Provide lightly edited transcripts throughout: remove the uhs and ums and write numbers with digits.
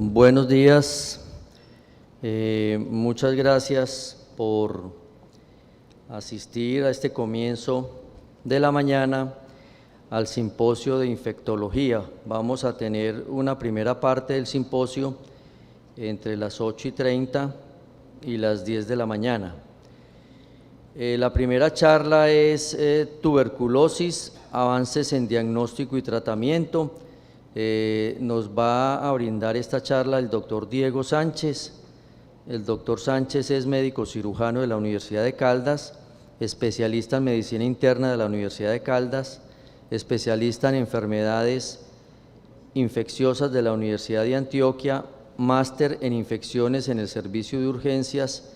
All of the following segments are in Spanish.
Buenos días, muchas gracias por asistir a este comienzo de la mañana al simposio de infectología. Vamos a tener una primera parte del simposio entre las 8:30 y las 10 de la mañana. La primera charla es tuberculosis, avances en diagnóstico y tratamiento. Nos va a brindar esta charla el doctor Diego Sánchez. El doctor Sánchez es médico cirujano de la Universidad de Caldas, especialista en medicina interna de la Universidad de Caldas, especialista en enfermedades infecciosas de la Universidad de Antioquia, máster en infecciones en el servicio de urgencias,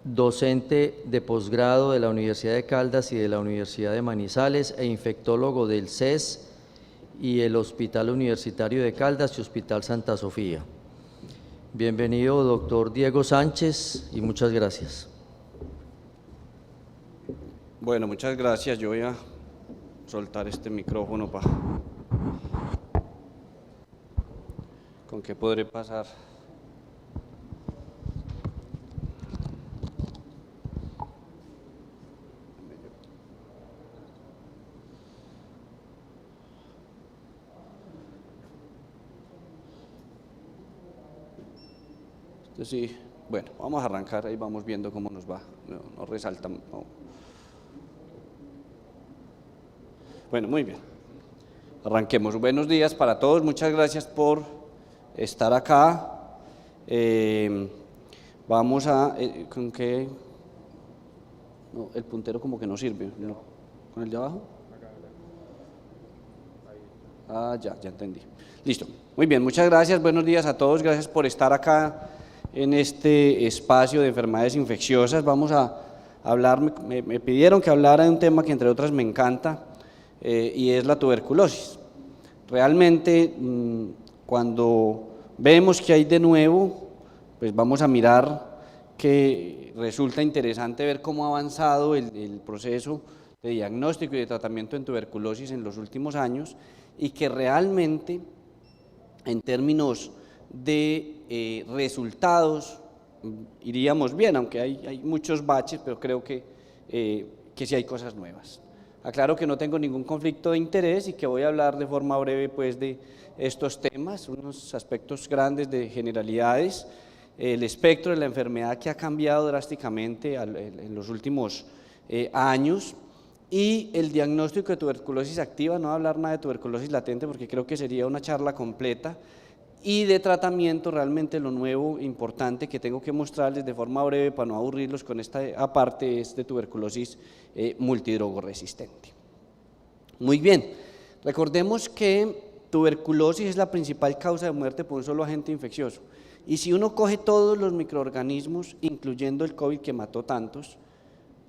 docente de posgrado de la Universidad de Caldas y de la Universidad de Manizales e infectólogo del CES y el Hospital Universitario de Caldas y Hospital Santa Sofía. Bienvenido, doctor Diego Sánchez, y muchas gracias. Bueno, muchas gracias. Yo voy a soltar este micrófono para... ¿Con qué podré pasar? Sí, bueno, vamos a arrancar, ahí vamos viendo cómo nos va, no resalta. No. Bueno, muy bien, arranquemos. Buenos días para todos, muchas gracias por estar acá. Vamos a, ¿con qué? No, el puntero como que no sirve, ¿no? ¿Con el de abajo? Ah, ya entendí. Listo, muy bien, muchas gracias, buenos días a todos, gracias por estar acá en este espacio de enfermedades infecciosas. Vamos a hablar, me pidieron que hablara de un tema que entre otras me encanta, y es la tuberculosis. Realmente, cuando vemos que hay de nuevo, pues vamos a mirar que resulta interesante ver cómo ha avanzado el proceso de diagnóstico y de tratamiento en tuberculosis en los últimos años, y que realmente, en términos de resultados, iríamos bien, aunque hay muchos baches, pero creo que sí hay cosas nuevas. Aclaro que no tengo ningún conflicto de interés y que voy a hablar de forma breve pues de estos temas, unos aspectos grandes de generalidades, el espectro de la enfermedad que ha cambiado drásticamente en los últimos años, y el diagnóstico de tuberculosis activa. No voy a hablar nada de tuberculosis latente porque creo que sería una charla completa, y de tratamiento. Realmente lo nuevo importante que tengo que mostrarles de forma breve para no aburrirlos con esta aparte es de tuberculosis multidrogoresistente. Muy bien, recordemos que tuberculosis es la principal causa de muerte por un solo agente infeccioso, y si uno coge todos los microorganismos, incluyendo el COVID que mató tantos,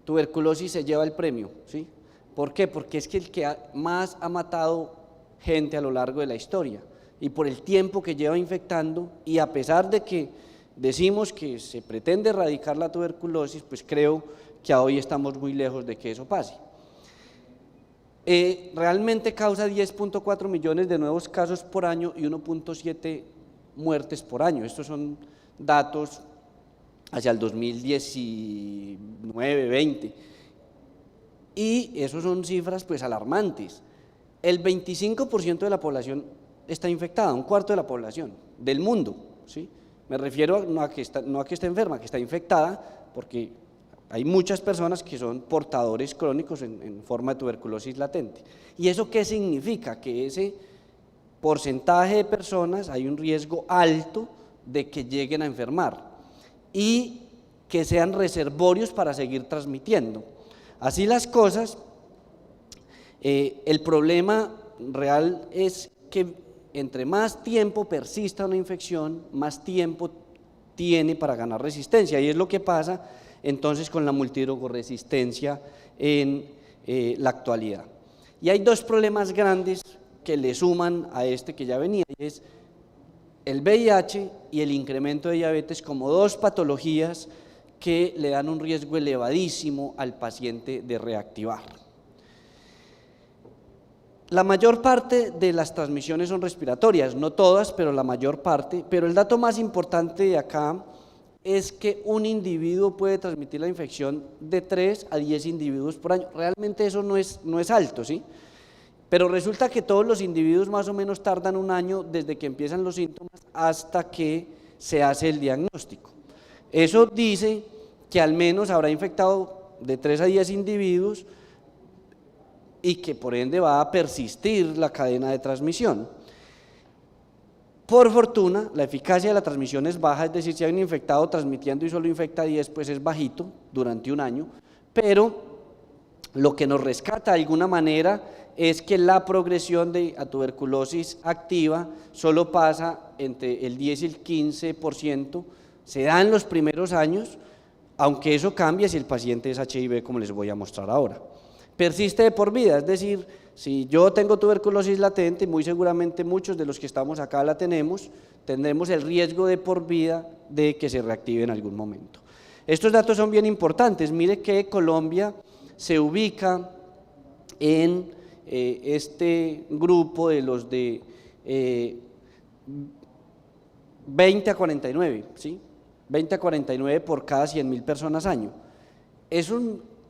tuberculosis se lleva el premio, ¿sí? ¿Por qué? Porque es que el que más ha matado gente a lo largo de la historia, y por el tiempo que lleva infectando, y a pesar de que decimos que se pretende erradicar la tuberculosis, pues creo que hoy estamos muy lejos de que eso pase. Realmente causa 10.4 millones de nuevos casos por año y 1.7 muertes por año. Estos son datos hacia el 2019-20, y esos son cifras pues alarmantes. El 25% de la población está infectada, un cuarto de la población del mundo, ¿sí? Me refiero no a que esté enferma, que está infectada, porque hay muchas personas que son portadores crónicos en forma de tuberculosis latente. ¿Y eso qué significa? Que ese porcentaje de personas hay un riesgo alto de que lleguen a enfermar y que sean reservorios para seguir transmitiendo. Así las cosas, el problema real es que entre más tiempo persista una infección, más tiempo tiene para ganar resistencia, y es lo que pasa entonces con la multidrogoresistencia en la actualidad. Y hay dos problemas grandes que le suman a este que ya venía, y es el VIH y el incremento de diabetes como dos patologías que le dan un riesgo elevadísimo al paciente de reactivar. La mayor parte de las transmisiones son respiratorias, no todas, pero la mayor parte. Pero el dato más importante de acá es que un individuo puede transmitir la infección de 3 a 10 individuos por año. Realmente eso no es alto, ¿sí? Pero resulta que todos los individuos más o menos tardan un año desde que empiezan los síntomas hasta que se hace el diagnóstico. Eso dice que al menos habrá infectado de 3 a 10 individuos y que por ende va a persistir la cadena de transmisión. Por fortuna, la eficacia de la transmisión es baja, es decir, si hay un infectado transmitiendo y solo infecta 10, pues es bajito durante un año, pero lo que nos rescata de alguna manera es que la progresión de a tuberculosis activa solo pasa entre el 10 y el 15%, se da en los primeros años, aunque eso cambia si el paciente es HIV, como les voy a mostrar ahora. Persiste de por vida, es decir, si yo tengo tuberculosis latente, muy seguramente muchos de los que estamos acá la tendremos el riesgo de por vida de que se reactive en algún momento. Estos datos son bien importantes. Mire que Colombia se ubica en este grupo de los de 20 a 49, ¿sí? 20 a 49 por cada 100.000 personas año.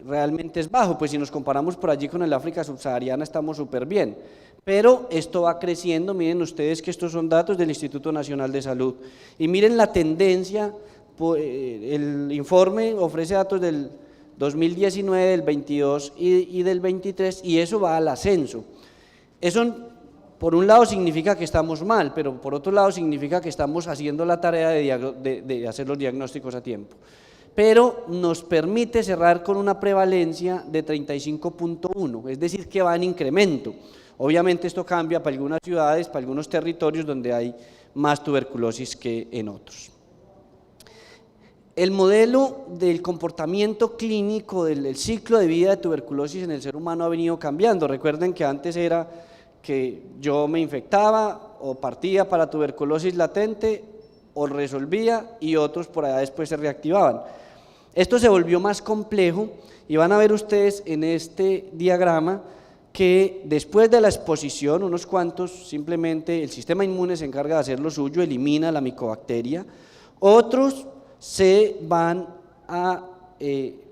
Realmente es bajo, pues si nos comparamos por allí con el África subsahariana estamos súper bien, pero esto va creciendo. Miren ustedes que estos son datos del Instituto Nacional de Salud y miren la tendencia. El informe ofrece datos del 2019, del 22 y del 23 y eso va al ascenso. Eso por un lado significa que estamos mal, pero por otro lado significa que estamos haciendo la tarea de hacer los diagnósticos a tiempo. Pero nos permite cerrar con una prevalencia de 35.1, es decir, que va en incremento. Obviamente esto cambia para algunas ciudades, para algunos territorios donde hay más tuberculosis que en otros. El modelo del comportamiento clínico del ciclo de vida de tuberculosis en el ser humano ha venido cambiando. Recuerden que antes era que yo me infectaba o partía para tuberculosis latente o resolvía y otros por allá después se reactivaban. Esto se volvió más complejo y van a ver ustedes en este diagrama que después de la exposición, unos cuantos simplemente el sistema inmune se encarga de hacer lo suyo, elimina la micobacteria, otros se van a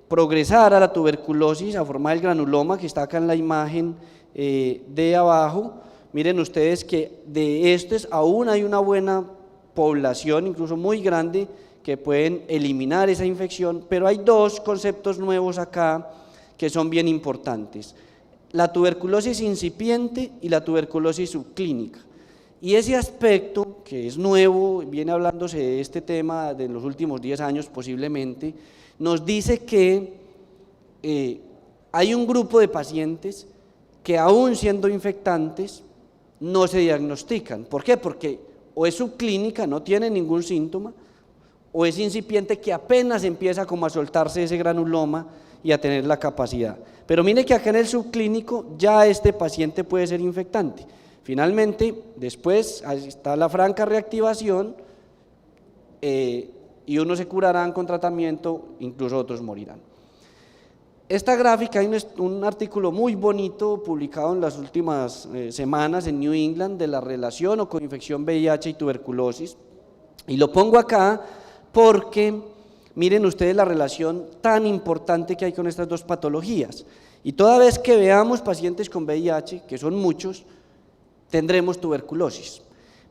progresar a la tuberculosis, a formar el granuloma que está acá en la imagen de abajo. Miren ustedes que de estos aún hay una buena población, incluso muy grande, que pueden eliminar esa infección, pero hay dos conceptos nuevos acá que son bien importantes: la tuberculosis incipiente y la tuberculosis subclínica. Y ese aspecto, que es nuevo, viene hablándose de este tema de los últimos 10 años posiblemente, nos dice que hay un grupo de pacientes que aún siendo infectantes no se diagnostican. ¿Por qué? Porque o es subclínica, no tiene ningún síntoma, o es incipiente que apenas empieza como a soltarse ese granuloma y a tener la capacidad. Pero mire que acá en el subclínico ya este paciente puede ser infectante. Finalmente, después está la franca reactivación y unos se curarán con tratamiento, incluso otros morirán. Esta gráfica, hay un artículo muy bonito publicado en las últimas semanas en New England de la relación o coinfección VIH y tuberculosis, y lo pongo acá porque miren ustedes la relación tan importante que hay con estas dos patologías, y toda vez que veamos pacientes con VIH, que son muchos, tendremos tuberculosis.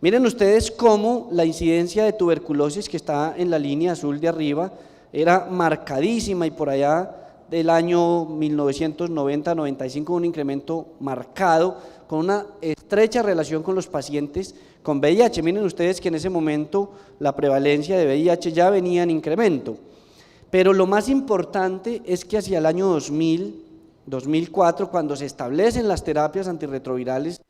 Miren ustedes cómo la incidencia de tuberculosis, que está en la línea azul de arriba, era marcadísima, y por allá del año 1990-95 un incremento marcado, con una estrecha relación con los pacientes con VIH. Miren ustedes que en ese momento la prevalencia de VIH ya venía en incremento, pero lo más importante es que hacia el año 2000, 2004, cuando se establecen las terapias antirretrovirales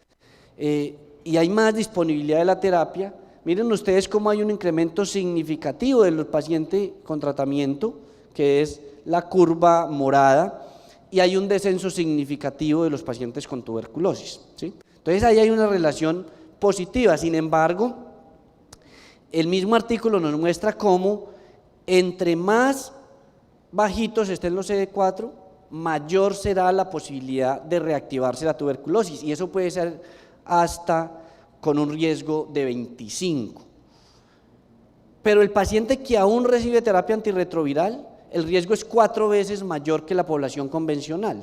y hay más disponibilidad de la terapia, miren ustedes cómo hay un incremento significativo de los pacientes con tratamiento, que es la curva morada, y hay un descenso significativo de los pacientes con tuberculosis, ¿sí? Entonces ahí hay una relación positiva. Sin embargo, el mismo artículo nos muestra cómo entre más bajitos estén los CD4, mayor será la posibilidad de reactivarse la tuberculosis, y eso puede ser hasta con un riesgo de 25. Pero el paciente que aún recibe terapia antirretroviral, el riesgo es 4 veces mayor que la población convencional.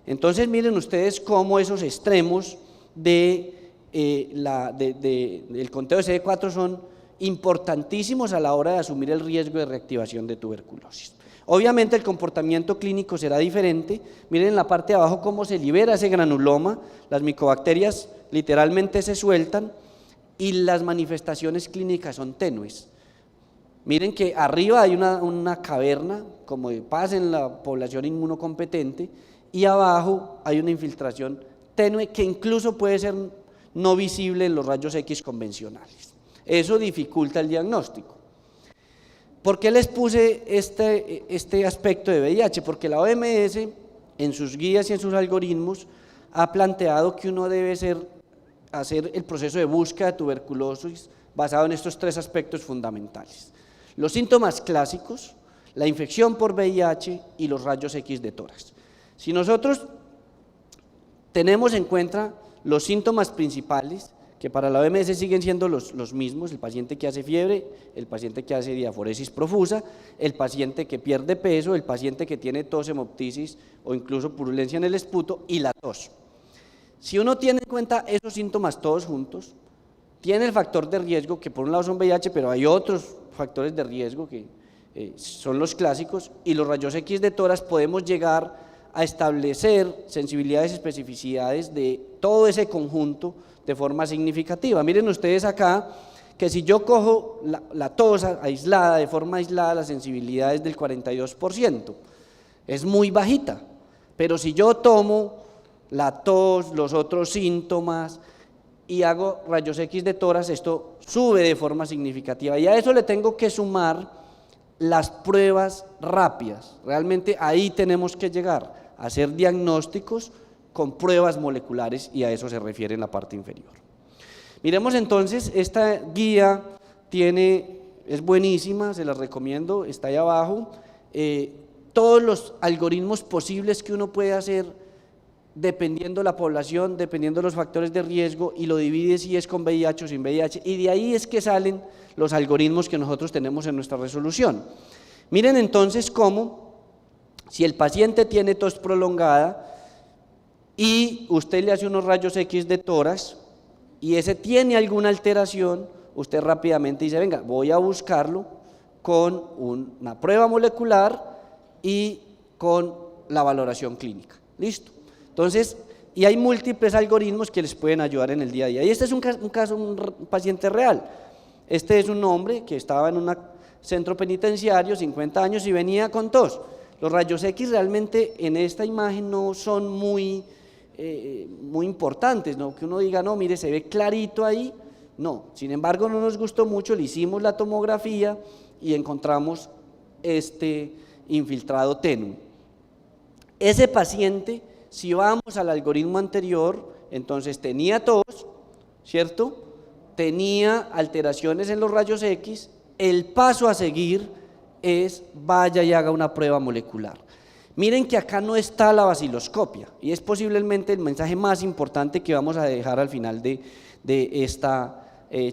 Entonces miren ustedes cómo esos extremos del conteo de CD4 son importantísimos a la hora de asumir el riesgo de reactivación de tuberculosis. Obviamente el comportamiento clínico será diferente. Miren en la parte de abajo cómo se libera ese granuloma, las micobacterias literalmente se sueltan y las manifestaciones clínicas son tenues. Miren que arriba hay una caverna, como pasa en la población inmunocompetente, y abajo hay una infiltración tenue que incluso puede ser no visible en los rayos X convencionales. Eso dificulta el diagnóstico. ¿Por qué les puse este aspecto de VIH? Porque la OMS, en sus guías y en sus algoritmos, ha planteado que uno debe hacer el proceso de búsqueda de tuberculosis basado en estos 3 aspectos fundamentales: los síntomas clásicos, la infección por VIH y los rayos X de tórax. Si nosotros tenemos en cuenta los síntomas principales, que para la OMS siguen siendo los mismos: el paciente que hace fiebre, el paciente que hace diaforesis profusa, el paciente que pierde peso, el paciente que tiene tos, hemoptisis o incluso purulencia en el esputo y la tos. Si uno tiene en cuenta esos síntomas todos juntos, tiene el factor de riesgo, que por un lado son VIH, pero hay otros factores de riesgo que son los clásicos, y los rayos X de tórax, podemos llegar a establecer sensibilidades y especificidades de todo ese conjunto de forma significativa. Miren ustedes acá que si yo cojo la tos aislada, de forma aislada, la sensibilidad es del 42%, es muy bajita, pero si yo tomo la tos, los otros síntomas y hago rayos X de tórax, esto sube de forma significativa, y a eso le tengo que sumar las pruebas rápidas. Realmente ahí tenemos que llegar a hacer diagnósticos con pruebas moleculares, y a eso se refiere en la parte inferior. Miremos entonces, esta guía es buenísima, se la recomiendo, está ahí abajo, todos los algoritmos posibles que uno puede hacer dependiendo de la población, dependiendo de los factores de riesgo, y lo divide si es con VIH o sin VIH, y de ahí es que salen los algoritmos que nosotros tenemos en nuestra resolución. Miren entonces cómo, si el paciente tiene tos prolongada y usted le hace unos rayos X de tórax y ese tiene alguna alteración, usted rápidamente dice: venga, voy a buscarlo con una prueba molecular y con la valoración clínica. ¿Listo? Entonces, y hay múltiples algoritmos que les pueden ayudar en el día a día. Y este es un caso, un paciente real. Este es un hombre que estaba en un centro penitenciario, 50 años, y venía con tos. Los rayos X realmente en esta imagen no son muy importantes, ¿no? Que uno diga: no, mire, se ve clarito ahí. No, sin embargo, no nos gustó mucho, le hicimos la tomografía y encontramos este infiltrado tenue. Ese paciente, si vamos al algoritmo anterior, entonces tenía tos, ¿cierto? Tenía alteraciones en los rayos X. El paso a seguir es: vaya y haga una prueba molecular. Miren que acá no está la baciloscopia, y es posiblemente el mensaje más importante que vamos a dejar al final de esta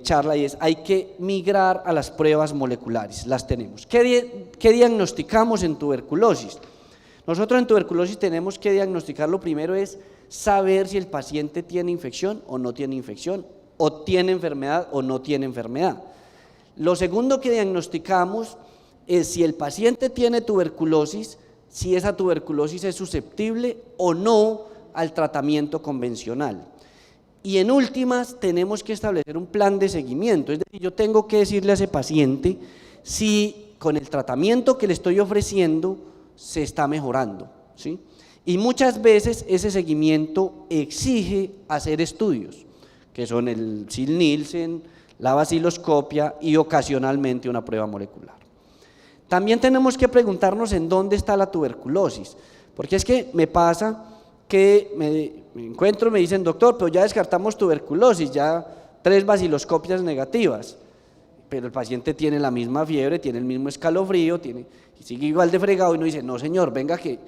charla, y es: hay que migrar a las pruebas moleculares. Las tenemos. ¿Qué diagnosticamos en tuberculosis? Nosotros en tuberculosis tenemos que diagnosticar, lo primero es saber si el paciente tiene infección o no tiene infección, o tiene enfermedad o no tiene enfermedad. Lo segundo que diagnosticamos es si el paciente tiene tuberculosis, si esa tuberculosis es susceptible o no al tratamiento convencional. Y en últimas, tenemos que establecer un plan de seguimiento, es decir, yo tengo que decirle a ese paciente si con el tratamiento que le estoy ofreciendo se está mejorando, ¿sí? Y muchas veces ese seguimiento exige hacer estudios, que son el SIL-Nielsen, la baciloscopia y ocasionalmente una prueba molecular. También tenemos que preguntarnos en dónde está la tuberculosis, porque es que me pasa que me encuentro, me dicen: doctor, pero ya descartamos tuberculosis, ya 3 baciloscopias negativas, pero el paciente tiene la misma fiebre, tiene el mismo escalofrío, y sigue igual de fregado, y uno dice: no señor, venga que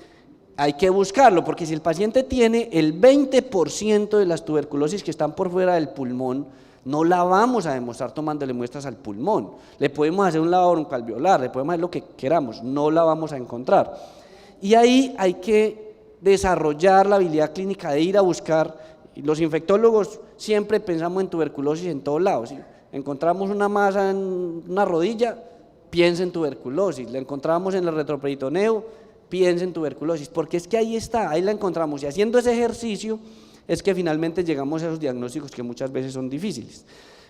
hay que buscarlo, porque si el paciente tiene el 20% de las tuberculosis que están por fuera del pulmón, no la vamos a demostrar tomándole muestras al pulmón. Le podemos hacer un lavado broncoalveolar, le podemos hacer lo que queramos, no la vamos a encontrar. Y ahí hay que desarrollar la habilidad clínica de ir a buscar. Los infectólogos siempre pensamos en tuberculosis en todos lados. Si encontramos una masa en una rodilla, piensa en tuberculosis. La encontramos en el retroperitoneo, piensa en tuberculosis, porque es que ahí está, ahí la encontramos. Y haciendo ese ejercicio es que finalmente llegamos a esos diagnósticos que muchas veces son difíciles.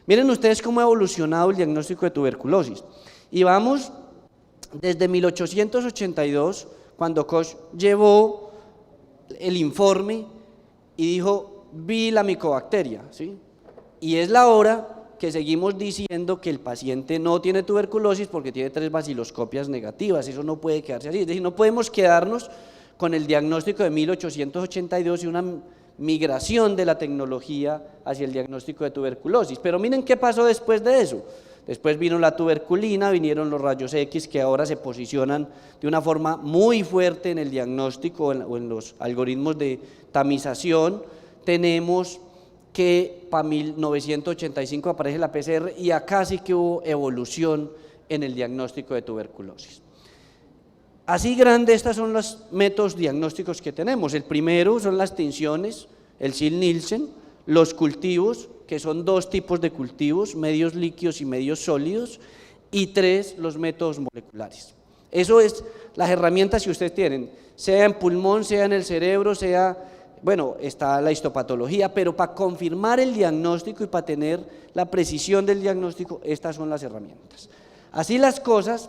Miren ustedes cómo ha evolucionado el diagnóstico de tuberculosis. Y vamos desde 1882, cuando Koch llevó el informe y dijo, vi la micobacteria, ¿sí? Y es la hora que seguimos diciendo que el paciente no tiene tuberculosis porque tiene 3 baciloscopias negativas. Eso no puede quedarse así, es decir, no podemos quedarnos con el diagnóstico de 1882 y una migración de la tecnología hacia el diagnóstico de tuberculosis. Pero miren qué pasó después de eso. Después vino la tuberculina, vinieron los rayos X, que ahora se posicionan de una forma muy fuerte en el diagnóstico o en los algoritmos de tamización. Tenemos que para 1985 aparece la PCR y acá sí que hubo evolución en el diagnóstico de tuberculosis. Así grande, estos son los métodos diagnósticos que tenemos. El primero son las tinciones, el Ziehl-Neelsen, los cultivos, que son 2 tipos de cultivos, medios líquidos y medios sólidos, y 3, los métodos moleculares. Eso es las herramientas que ustedes tienen, sea en pulmón, sea en el cerebro, sea... Bueno, está la histopatología, pero para confirmar el diagnóstico y para tener la precisión del diagnóstico, estas son las herramientas. Así las cosas,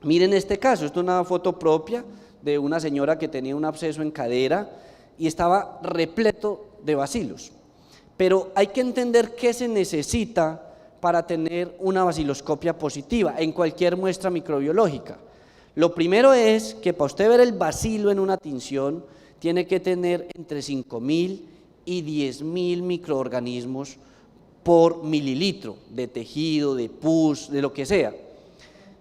miren este caso, esto es una foto propia de una señora que tenía un absceso en cadera y estaba repleto de bacilos. Pero hay que entender qué se necesita para tener una baciloscopia positiva en cualquier muestra microbiológica. Lo primero es que para usted ver el bacilo en una tinción, tiene que tener entre 5.000 y 10.000 microorganismos por mililitro de tejido, de pus, de lo que sea.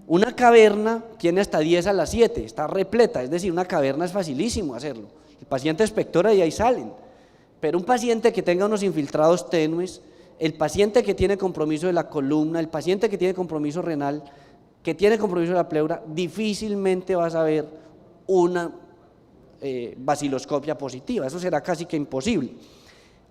Una caverna tiene hasta 10 a la 7, está repleta, es decir, una caverna es facilísimo hacerlo. El paciente expectora y ahí salen. Pero un paciente que tenga unos infiltrados tenues, el paciente que tiene compromiso de la columna, el paciente que tiene compromiso renal, que tiene compromiso de la pleura, difícilmente vas a ver una baciloscopia positiva, eso será casi que imposible.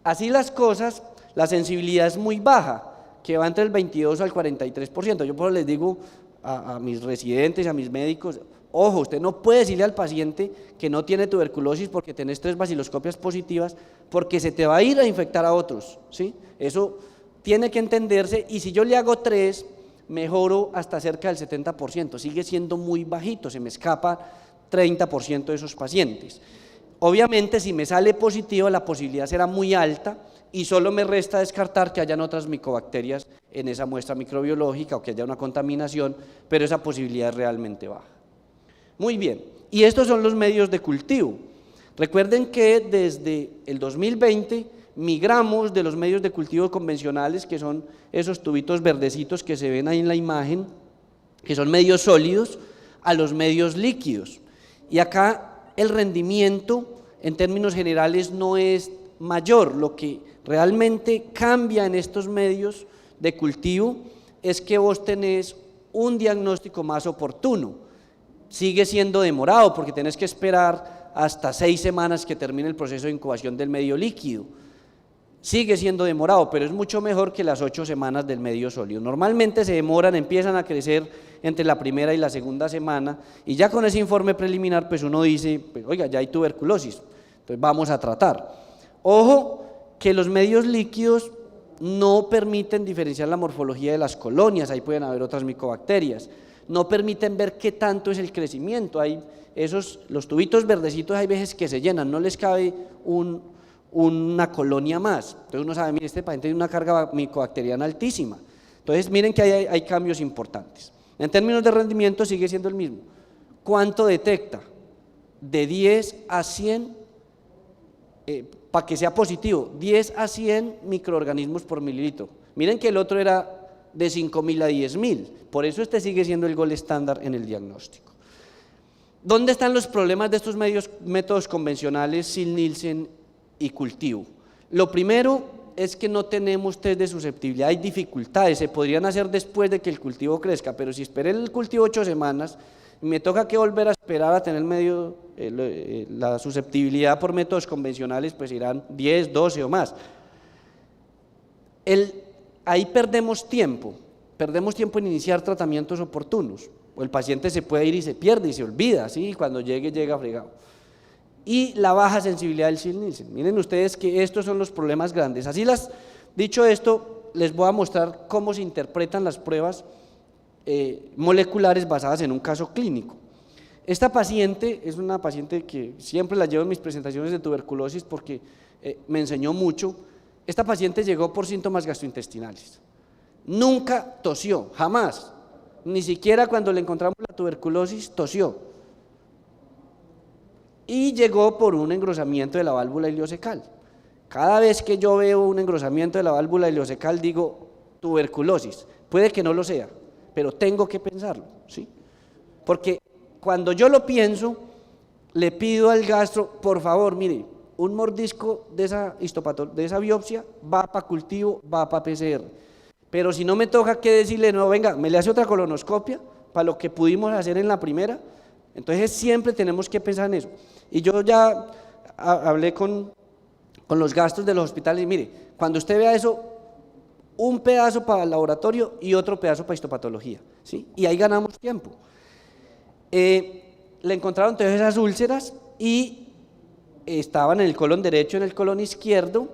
Así las cosas, la sensibilidad es muy baja, que va entre el 22 al 43%. Yo por eso les digo a mis residentes, a mis médicos, ojo, usted no puede decirle al paciente que no tiene tuberculosis porque tenés 3 baciloscopias positivas, porque se te va a ir a infectar a otros, ¿sí? Eso tiene que entenderse, y si yo le hago 3, mejoro hasta cerca del 70%, sigue siendo muy bajito, se me escapa 30% de esos pacientes. Obviamente, si me sale positivo, la posibilidad será muy alta y solo me resta descartar que hayan otras micobacterias en esa muestra microbiológica o que haya una contaminación, pero esa posibilidad es realmente baja. Muy bien, y estos son los medios de cultivo. Recuerden que desde el 2020 migramos de los medios de cultivo convencionales, que son esos tubitos verdecitos que se ven ahí en la imagen, que son medios sólidos, a los medios líquidos. Y acá el rendimiento en términos generales no es mayor. Lo que realmente cambia en estos medios de cultivo es que vos tenés un diagnóstico más oportuno. Sigue siendo demorado porque tenés que esperar hasta 6 semanas que termine el proceso de incubación del medio líquido. Sigue siendo demorado, pero es mucho mejor que las 8 semanas del medio sólido. Normalmente se demoran, empiezan a crecer entre la primera y la segunda semana, y ya con ese informe preliminar, pues uno dice, pues, oiga, ya hay tuberculosis, entonces vamos a tratar. Ojo, que los medios líquidos no permiten diferenciar la morfología de las colonias, ahí pueden haber otras micobacterias, no permiten ver qué tanto es el crecimiento, los tubitos verdecitos hay veces que se llenan, no les cabe una colonia más, entonces uno sabe, mire, este paciente tiene una carga micobacteriana altísima. Entonces miren que hay cambios importantes. En términos de rendimiento sigue siendo el mismo. ¿Cuánto detecta? De 10 a 100, para que sea positivo, 10 a 100 microorganismos por mililitro. Miren que el otro era de 5.000 a 10.000, por eso este sigue siendo el gol estándar en el diagnóstico. ¿Dónde están los problemas de estos métodos convencionales, Sil-Nielsen y cultivo? Lo primero es que no tenemos test de susceptibilidad, hay dificultades, se podrían hacer después de que el cultivo crezca, pero si esperé el cultivo 8 semanas, me toca que volver a esperar a tener la susceptibilidad por métodos convencionales, pues irán 10, 12 o más. Ahí perdemos tiempo en iniciar tratamientos oportunos, o el paciente se puede ir y se pierde y se olvida, ¿sí? Y cuando llega fregado. Y la baja sensibilidad del Sil-Nielsen. Miren ustedes que estos son los problemas grandes. Dicho esto, les voy a mostrar cómo se interpretan las pruebas moleculares basadas en un caso clínico. Esta paciente es una paciente que siempre la llevo en mis presentaciones de tuberculosis porque me enseñó mucho. Esta paciente llegó por síntomas gastrointestinales. Nunca tosió, jamás. Ni siquiera cuando le encontramos la tuberculosis tosió. Y llegó por un engrosamiento de la válvula ileocecal. Cada vez que yo veo un engrosamiento de la válvula ileocecal digo tuberculosis. Puede que no lo sea, pero tengo que pensarlo, ¿sí? Porque cuando yo lo pienso, le pido al gastro, por favor, mire, un mordisco de esa biopsia va para cultivo, va para PCR. Pero si no me toca que decirle, no, venga, me le hace otra colonoscopia para lo que pudimos hacer en la primera. Entonces siempre tenemos que pensar en eso. Y yo ya hablé con los gastos de los hospitales y mire, cuando usted vea eso, un pedazo para el laboratorio y otro pedazo para histopatología, ¿sí? Y ahí ganamos tiempo. Le encontraron entonces esas úlceras y estaban en el colon derecho, en el colon izquierdo,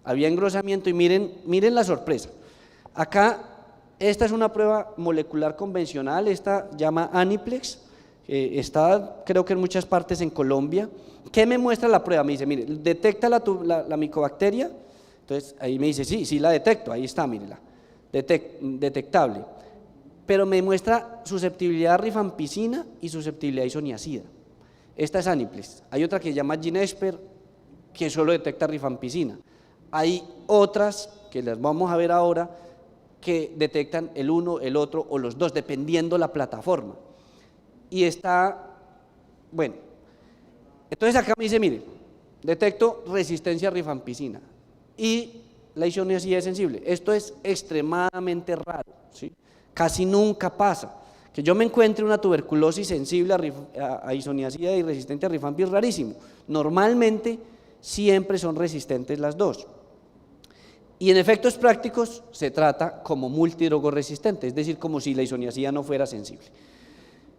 había engrosamiento y miren la sorpresa. Acá, esta es una prueba molecular convencional, esta llama Aniplex, está creo que en muchas partes en Colombia. ¿Qué me muestra la prueba? Me dice, mire, detecta la micobacteria, entonces ahí me dice, sí la detecto, ahí está, mírela, detectable, pero me muestra susceptibilidad a rifampicina y susceptibilidad a isoniazida. Esta es Aniplex. Hay otra que se llama Ginesper, que solo detecta rifampicina. Hay otras, que las vamos a ver ahora, que detectan el uno, el otro o los dos, dependiendo la plataforma. Y está, bueno, entonces acá me dice, mire, detecto resistencia a rifampicina y la isoniazida es sensible. Esto es extremadamente raro, ¿sí? Casi nunca pasa. Que yo me encuentre una tuberculosis sensible a isoniazida y resistente a rifampicina es rarísimo. Normalmente siempre son resistentes las dos. Y en efectos prácticos se trata como multidrogoresistente, es decir, como si la isoniazida no fuera sensible.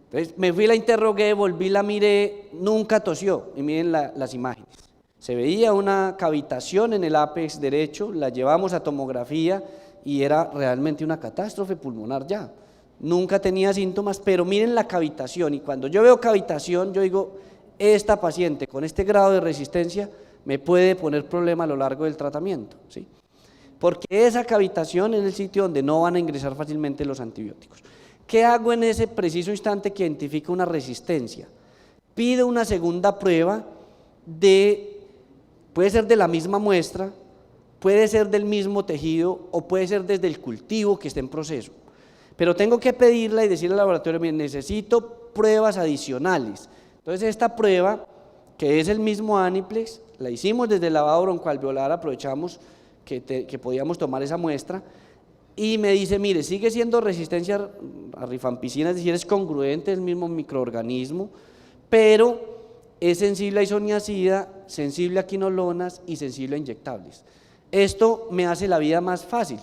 Entonces me fui, la interrogué, volví, la miré, nunca tosió, y miren las imágenes. Se veía una cavitación en el ápex derecho, la llevamos a tomografía y era realmente una catástrofe pulmonar ya. Nunca tenía síntomas, pero miren la cavitación, y cuando yo veo cavitación, yo digo, esta paciente con este grado de resistencia me puede poner problema a lo largo del tratamiento, ¿sí? Porque esa cavitación es el sitio donde no van a ingresar fácilmente los antibióticos. ¿Qué hago en ese preciso instante que identifica una resistencia? Pido una segunda prueba puede ser de la misma muestra, puede ser del mismo tejido o puede ser desde el cultivo que esté en proceso. Pero tengo que pedirla y decirle al laboratorio, mire, necesito pruebas adicionales. Entonces esta prueba, que es el mismo Aniplex, la hicimos desde el lavado broncoalveolar, aprovechamos que podíamos tomar esa muestra, y me dice, mire, sigue siendo resistencia a rifampicina, es decir, es congruente, el mismo microorganismo, pero es sensible a isoniazida, sensible a quinolonas y sensible a inyectables. Esto me hace la vida más fácil.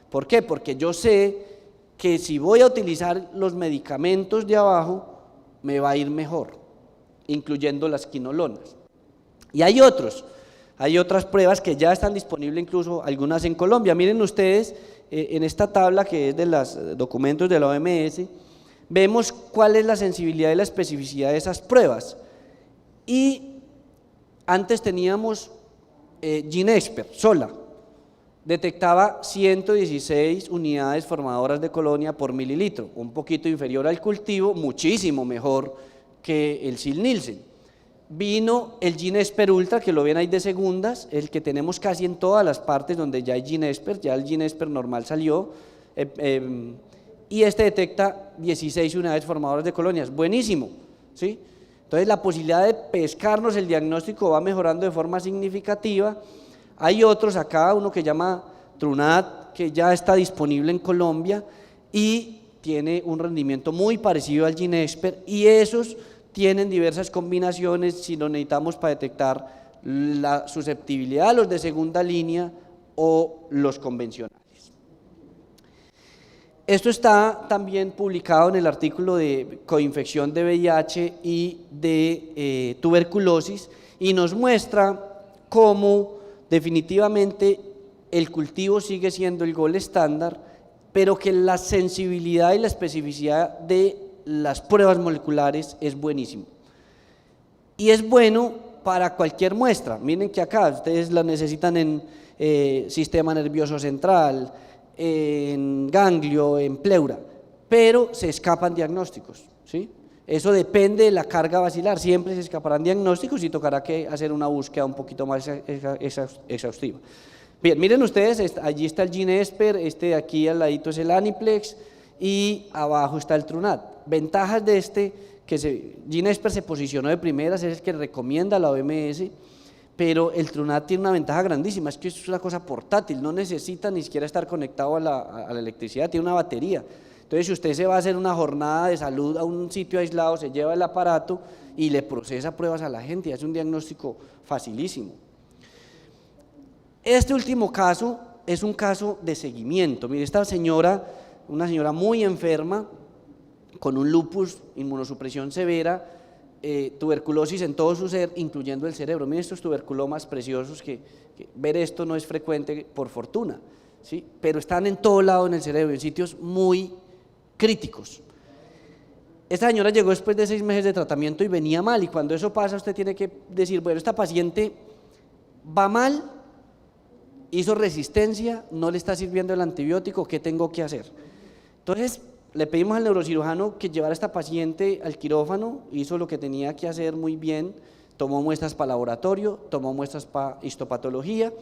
¿Por qué? Porque yo sé que si voy a utilizar los medicamentos de abajo, me va a ir mejor, incluyendo las quinolonas. Y hay otras pruebas que ya están disponibles, incluso algunas en Colombia. Miren ustedes, en esta tabla que es de los documentos de la OMS, vemos cuál es la sensibilidad y la especificidad de esas pruebas. Y antes teníamos Ginesper sola, detectaba 116 unidades formadoras de colonia por mililitro, un poquito inferior al cultivo, muchísimo mejor que el Sil-Nielsen. Vino el Ginesper Ultra, que lo ven ahí de segundas, el que tenemos casi en todas las partes donde ya hay Ginesper, ya el Ginesper normal salió, y este detecta 16 unidades formadoras de colonias, buenísimo, ¿sí? Entonces la posibilidad de pescarnos el diagnóstico va mejorando de forma significativa. Hay otros acá, uno que llama Trunat, que ya está disponible en Colombia y tiene un rendimiento muy parecido al GeneXpert, y esos tienen diversas combinaciones si lo necesitamos para detectar la susceptibilidad a los de segunda línea o los convencionales. Esto está también publicado en el artículo de coinfección de VIH y de tuberculosis, y nos muestra cómo definitivamente el cultivo sigue siendo el gold estándar, pero que la sensibilidad y la especificidad de las pruebas moleculares es buenísimo. Y es bueno para cualquier muestra. Miren que acá ustedes la necesitan en sistema nervioso central, en ganglio, en pleura, pero se escapan diagnósticos, ¿sí? Eso depende de la carga bacilar, siempre se escaparán diagnósticos y tocará que hacer una búsqueda un poquito más exhaustiva. Bien, miren ustedes, allí está el GeneXpert, de aquí al ladito es el Aniplex y abajo está el Trunat. Ventajas de GeneXpert se posicionó de primeras, es el que recomienda la OMS, pero el Trunat tiene una ventaja grandísima, es que es una cosa portátil, no necesita ni siquiera estar conectado a la electricidad, tiene una batería. Entonces, si usted se va a hacer una jornada de salud a un sitio aislado, se lleva el aparato y le procesa pruebas a la gente y hace un diagnóstico facilísimo. Este último caso es un caso de seguimiento. Mire, esta señora, una señora muy enferma, con un lupus, inmunosupresión severa, tuberculosis en todo su ser, incluyendo el cerebro. Miren estos tuberculomas preciosos que ver esto no es frecuente por fortuna, ¿sí? Pero están en todo lado en el cerebro, en sitios muy críticos. Esta señora llegó después de 6 meses de tratamiento y venía mal, y cuando eso pasa usted tiene que decir, bueno, esta paciente va mal, hizo resistencia, no le está sirviendo el antibiótico, ¿qué tengo que hacer? Entonces le pedimos al neurocirujano que llevara a esta paciente al quirófano, hizo lo que tenía que hacer muy bien, tomó muestras para laboratorio, tomó muestras para histopatología.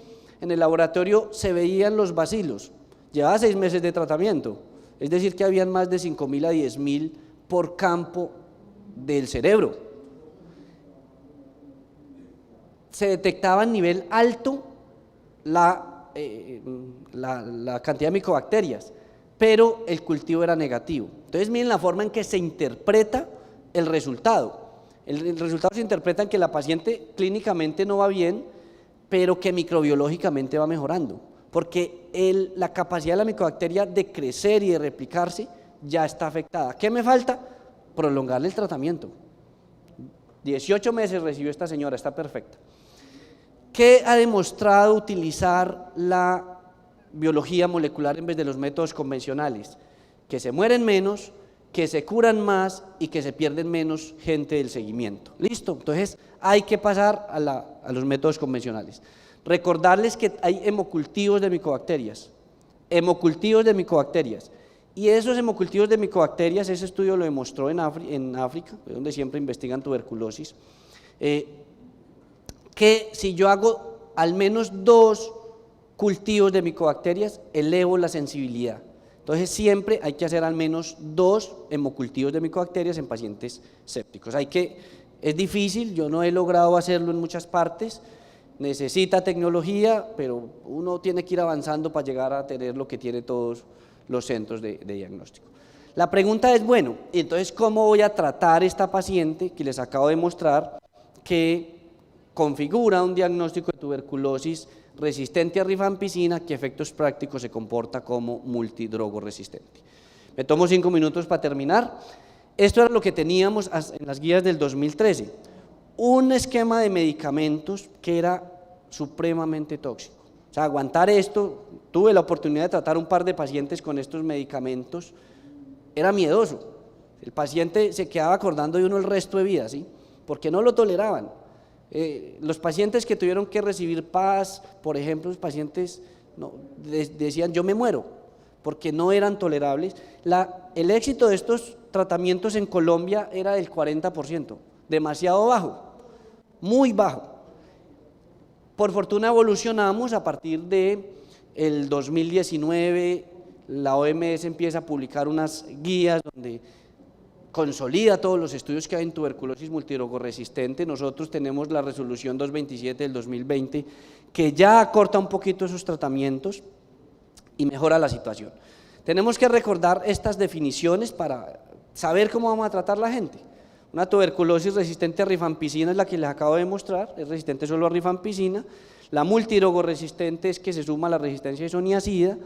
En el laboratorio se veían los bacilos, llevaba 6 meses de tratamiento, es decir que habían más de 5.000 a 10.000 por campo del cerebro. Se detectaba a nivel alto la cantidad de micobacterias, pero el cultivo era negativo. Entonces miren la forma en que se interpreta el resultado. El resultado se interpreta en que la paciente clínicamente no va bien, pero que microbiológicamente va mejorando, porque la capacidad de la micobacteria de crecer y de replicarse ya está afectada. ¿Qué me falta? Prolongarle el tratamiento. 18 meses recibió esta señora, está perfecta. ¿Qué ha demostrado utilizar la biología molecular en vez de los métodos convencionales? Que se mueren menos, que se curan más y que se pierden menos gente del seguimiento. ¿Listo? Entonces hay que pasar a los métodos convencionales. Recordarles que hay hemocultivos de micobacterias, y esos hemocultivos de micobacterias, ese estudio lo demostró en África, donde siempre investigan tuberculosis, que si yo hago al menos 2 cultivos de micobacterias, elevo la sensibilidad. Entonces siempre hay que hacer al menos 2 hemocultivos de micobacterias en pacientes sépticos. Es difícil, yo no he logrado hacerlo en muchas partes, necesita tecnología, pero uno tiene que ir avanzando para llegar a tener lo que tiene todos los centros de diagnóstico. La pregunta es, bueno, entonces ¿cómo voy a tratar esta paciente que les acabo de mostrar que configura un diagnóstico de tuberculosis resistente a rifampicina, que a efectos prácticos se comporta como multidrogo resistente? Me tomo 5 minutos para terminar. Esto era lo que teníamos en las guías del 2013, un esquema de medicamentos que era supremamente tóxico. O sea, aguantar esto, tuve la oportunidad de tratar un par de pacientes con estos medicamentos, era miedoso. El paciente se quedaba acordando de uno el resto de vida, ¿sí? Porque no lo toleraban. Los pacientes que tuvieron que recibir PAS, por ejemplo, los pacientes decían yo me muero, porque no eran tolerables. El éxito de estos tratamientos en Colombia era del 40%, demasiado bajo, muy bajo. Por fortuna evolucionamos a partir del 2019, la OMS empieza a publicar unas guías donde consolida todos los estudios que hay en tuberculosis multidrogoresistente. Nosotros tenemos la resolución 227 del 2020 que ya acorta un poquito esos tratamientos y mejora la situación. Tenemos que recordar estas definiciones para saber cómo vamos a tratar la gente. Una tuberculosis resistente a rifampicina es la que les acabo de mostrar, es resistente solo a rifampicina. La multidrogoresistente es que se suma a la resistencia a isoniazida.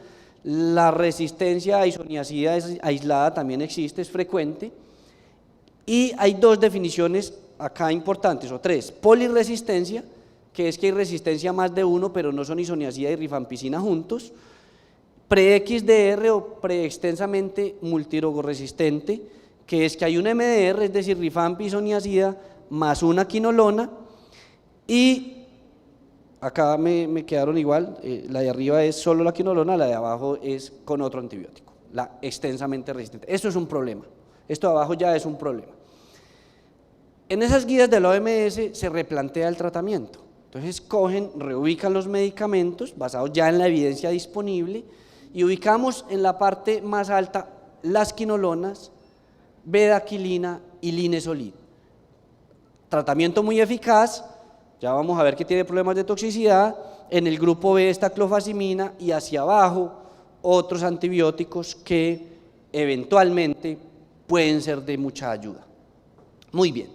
La resistencia a isoniazida aislada también existe, es frecuente. Y hay dos definiciones acá importantes, o tres. Polirresistencia, que es que hay resistencia a más de uno, pero no son isoniazida y rifampicina juntos. Pre-XDR o preextensamente multidrogoresistente, que es que hay un MDR, es decir, rifampi, isoniazida, más una quinolona, y acá me quedaron igual, la de arriba es solo la quinolona, la de abajo es con otro antibiótico, la extensamente resistente. Esto es un problema, esto de abajo ya es un problema. En esas guías de la OMS se replantea el tratamiento, entonces reubican los medicamentos basados ya en la evidencia disponible y ubicamos en la parte más alta las quinolonas, bedaquilina y linezolid. Tratamiento muy eficaz, ya vamos a ver que tiene problemas de toxicidad. En el grupo B está clofazimina y hacia abajo otros antibióticos que eventualmente pueden ser de mucha ayuda. Muy bien.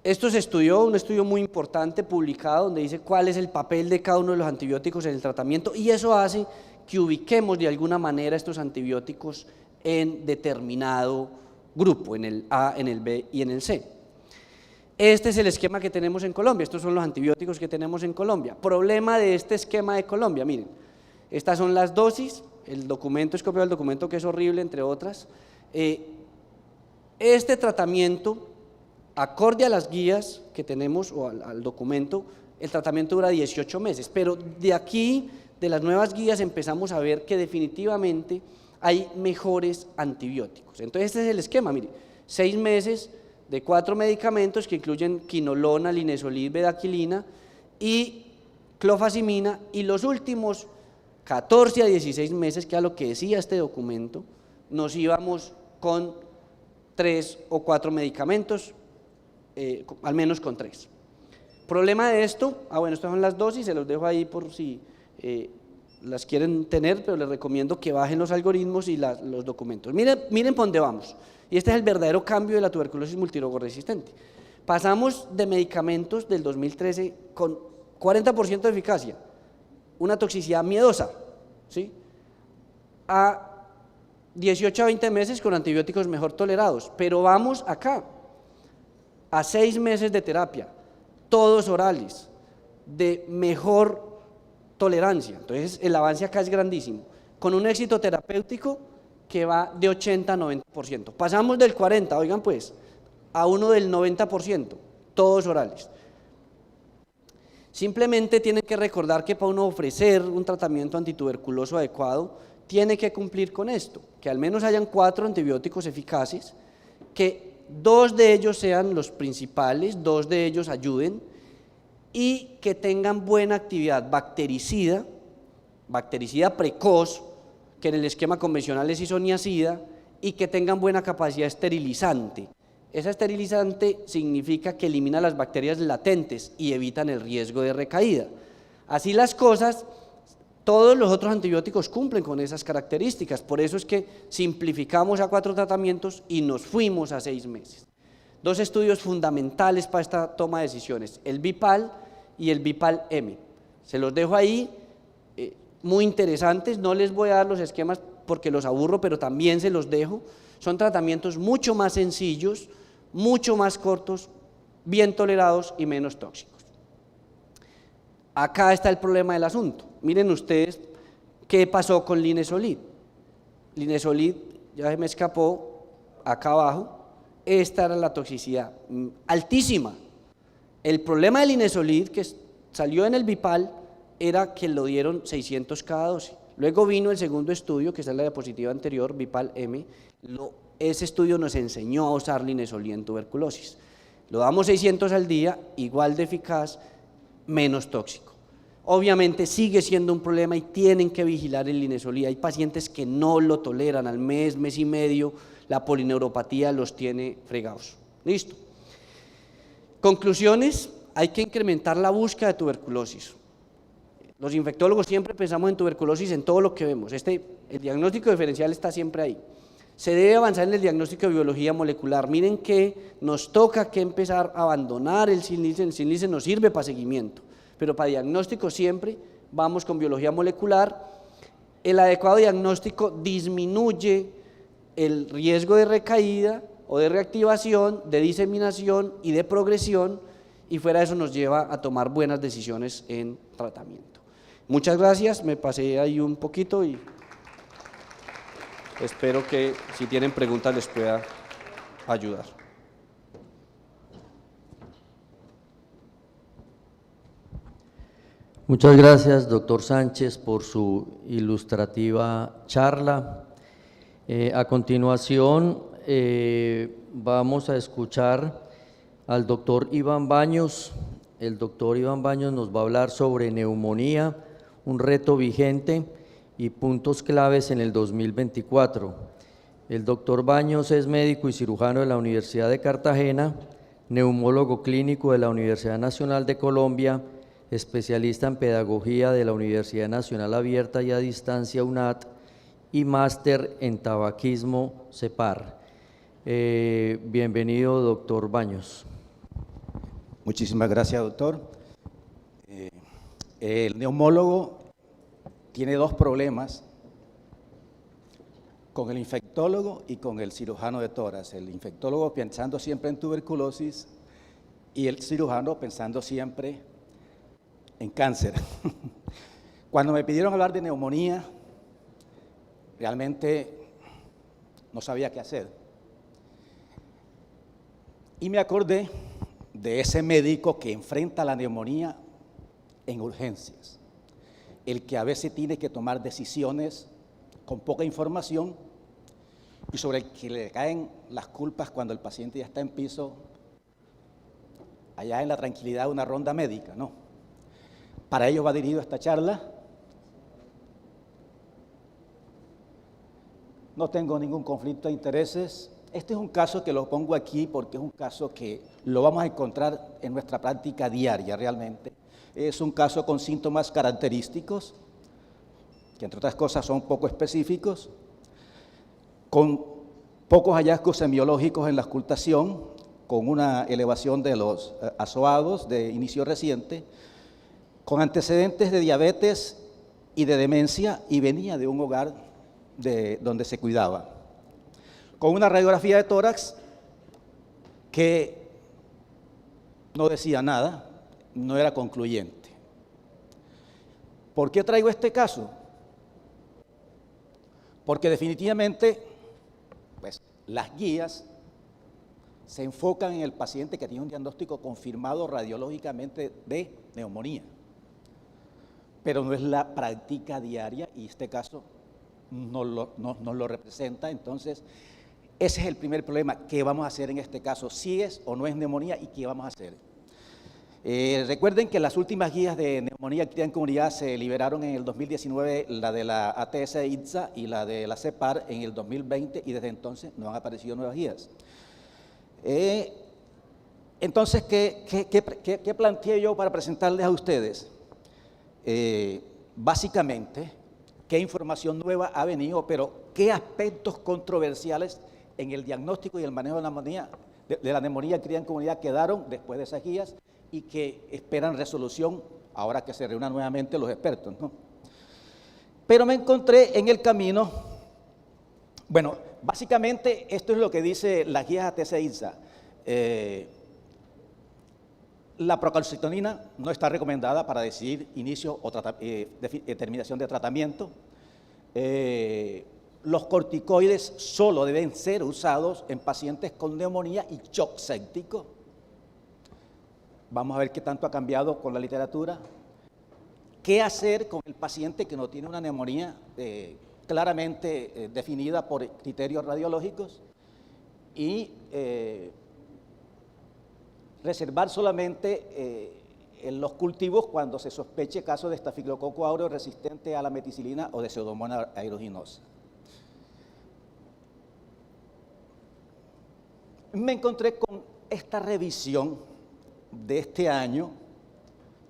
Esto se estudió, un estudio muy importante publicado donde dice cuál es el papel de cada uno de los antibióticos en el tratamiento y eso hace que ubiquemos de alguna manera estos antibióticos en determinado grupo, en el A, en el B y en el C. Este es el esquema que tenemos en Colombia, estos son los antibióticos que tenemos en Colombia. Problema de este esquema de Colombia, miren, estas son las dosis, el documento es copiado del documento que es horrible, entre otras. Este tratamiento, acorde a las guías que tenemos o al documento, el tratamiento dura 18 meses, pero de aquí, de las nuevas guías, empezamos a ver que definitivamente hay mejores antibióticos. Entonces este es el esquema, mire, 6 meses de 4 medicamentos que incluyen quinolona, linezolid, bedaquilina y clofazimina, y los últimos 14 a 16 meses, que a lo que decía este documento, nos íbamos con 3 o 4 medicamentos, al menos con 3. Problema de esto, bueno, estas son las dosis, se los dejo ahí por si las quieren tener, pero les recomiendo que bajen los algoritmos y los documentos. Miren por dónde vamos, y este es el verdadero cambio de la tuberculosis multidrogoresistente. Pasamos de medicamentos del 2013 con 40% de eficacia, una toxicidad miedosa, ¿sí?, a 18 a 20 meses con antibióticos mejor tolerados, pero vamos acá, a 6 meses de terapia, todos orales, de mejor tolerancia. Entonces el avance acá es grandísimo, con un éxito terapéutico que va de 80 a 90%. Pasamos del 40, oigan pues, a uno del 90%, todos orales. Simplemente tienen que recordar que para uno ofrecer un tratamiento antituberculoso adecuado, tiene que cumplir con esto, que al menos hayan 4 antibióticos eficaces, que 2 de ellos sean los principales, 2 de ellos ayuden, y que tengan buena actividad bactericida precoz, que en el esquema convencional es isoniazida, y que tengan buena capacidad esterilizante. Esa esterilizante significa que elimina las bacterias latentes y evitan el riesgo de recaída. Así las cosas, todos los otros antibióticos cumplen con esas características, por eso es que simplificamos a 4 tratamientos y nos fuimos a 6 meses. 2 estudios fundamentales para esta toma de decisiones, el BIPAL y el BIPAL-M. Se los dejo ahí, muy interesantes, no les voy a dar los esquemas porque los aburro, pero también se los dejo. Son tratamientos mucho más sencillos, mucho más cortos, bien tolerados y menos tóxicos. Acá está el problema del asunto. Miren ustedes qué pasó con linezolid. Linezolid, ya se me escapó, acá abajo, esta era la toxicidad, altísima. El problema del linezolid que salió en el BIPAL era que lo dieron 600 cada dosis. Luego vino el segundo estudio, que es la diapositiva anterior, BIPAL-M. Ese estudio nos enseñó a usar linezolid en tuberculosis. Lo damos 600 al día, igual de eficaz, menos tóxico. Obviamente sigue siendo un problema y tienen que vigilar el linezolid. Hay pacientes que no lo toleran, al mes, mes y medio, la polineuropatía los tiene fregados. Listo. Conclusiones: hay que incrementar la búsqueda de tuberculosis. Los infectólogos siempre pensamos en tuberculosis en todo lo que vemos. El diagnóstico diferencial está siempre ahí. Se debe avanzar en el diagnóstico de biología molecular. Miren que nos toca que empezar a abandonar el SIL-Nielsen. El SIL-Nielsen nos sirve para seguimiento, pero para diagnóstico siempre vamos con biología molecular. El adecuado diagnóstico disminuye el riesgo de recaída o de reactivación, de diseminación y de progresión, y fuera de eso nos lleva a tomar buenas decisiones en tratamiento. Muchas gracias, me pasé ahí un poquito y espero que si tienen preguntas les pueda ayudar. Muchas gracias, doctor Sánchez, por su ilustrativa charla. A continuación, vamos a escuchar al doctor Iván Baños. El doctor Iván Baños nos va a hablar sobre neumonía, un reto vigente y puntos claves en el 2024. El doctor Baños es médico y cirujano de la Universidad de Cartagena, neumólogo clínico de la Universidad Nacional de Colombia, especialista en pedagogía de la Universidad Nacional Abierta y a Distancia UNAD y máster en tabaquismo CEPAR. Bienvenido, doctor Baños. Muchísimas gracias, doctor. El neumólogo tiene dos problemas con el infectólogo y con el cirujano de tórax. El infectólogo pensando siempre en tuberculosis y el cirujano pensando siempre en cáncer. Cuando me pidieron hablar de neumonía, realmente no sabía qué hacer. Y me acordé de ese médico que enfrenta la neumonía en urgencias, el que a veces tiene que tomar decisiones con poca información y sobre el que le caen las culpas cuando el paciente ya está en piso, allá en la tranquilidad de una ronda médica, ¿no? Para ello va dirigido esta charla. No tengo ningún conflicto de intereses. Este es un caso que lo pongo aquí porque es un caso que lo vamos a encontrar en nuestra práctica diaria realmente. Es un caso con síntomas característicos, que entre otras cosas son poco específicos, con pocos hallazgos semiológicos en la auscultación, con una elevación de los azoados de inicio reciente, con antecedentes de diabetes y de demencia, y venía de un hogar donde se cuidaba, con una radiografía de tórax que no decía nada, no era concluyente. ¿Por qué traigo este caso? Porque definitivamente, pues, las guías se enfocan en el paciente que tiene un diagnóstico confirmado radiológicamente de neumonía, pero no es la práctica diaria y este caso no lo representa. Entonces, ese es el primer problema. ¿Qué vamos a hacer en este caso? ¿Si es o no es neumonía y qué vamos a hacer? Recuerden que las últimas guías de neumonía activa en comunidad se liberaron en el 2019, la de la ATS-ITSA y la de la CEPAR en el 2020, y desde entonces no han aparecido nuevas guías. Entonces, ¿qué planteé yo para presentarles a ustedes? Básicamente, qué información nueva ha venido, pero qué aspectos controversiales en el diagnóstico y el manejo de la neumonía adquirida en comunidad quedaron después de esas guías y que esperan resolución ahora que se reúnan nuevamente los expertos, ¿no? Pero me encontré en el camino, bueno, básicamente esto es lo que dice las guías ATS-ITSA. La procalcitonina no está recomendada para decidir inicio o terminación de tratamiento. Los corticoides solo deben ser usados en pacientes con neumonía y shock séptico. Vamos a ver qué tanto ha cambiado con la literatura. ¿Qué hacer con el paciente que no tiene una neumonía claramente definida por criterios radiológicos? Y reservar solamente en los cultivos cuando se sospeche caso de estafilococo áureo resistente a la meticilina o de Pseudomonas aeruginosa. me encontré con esta revisión de este año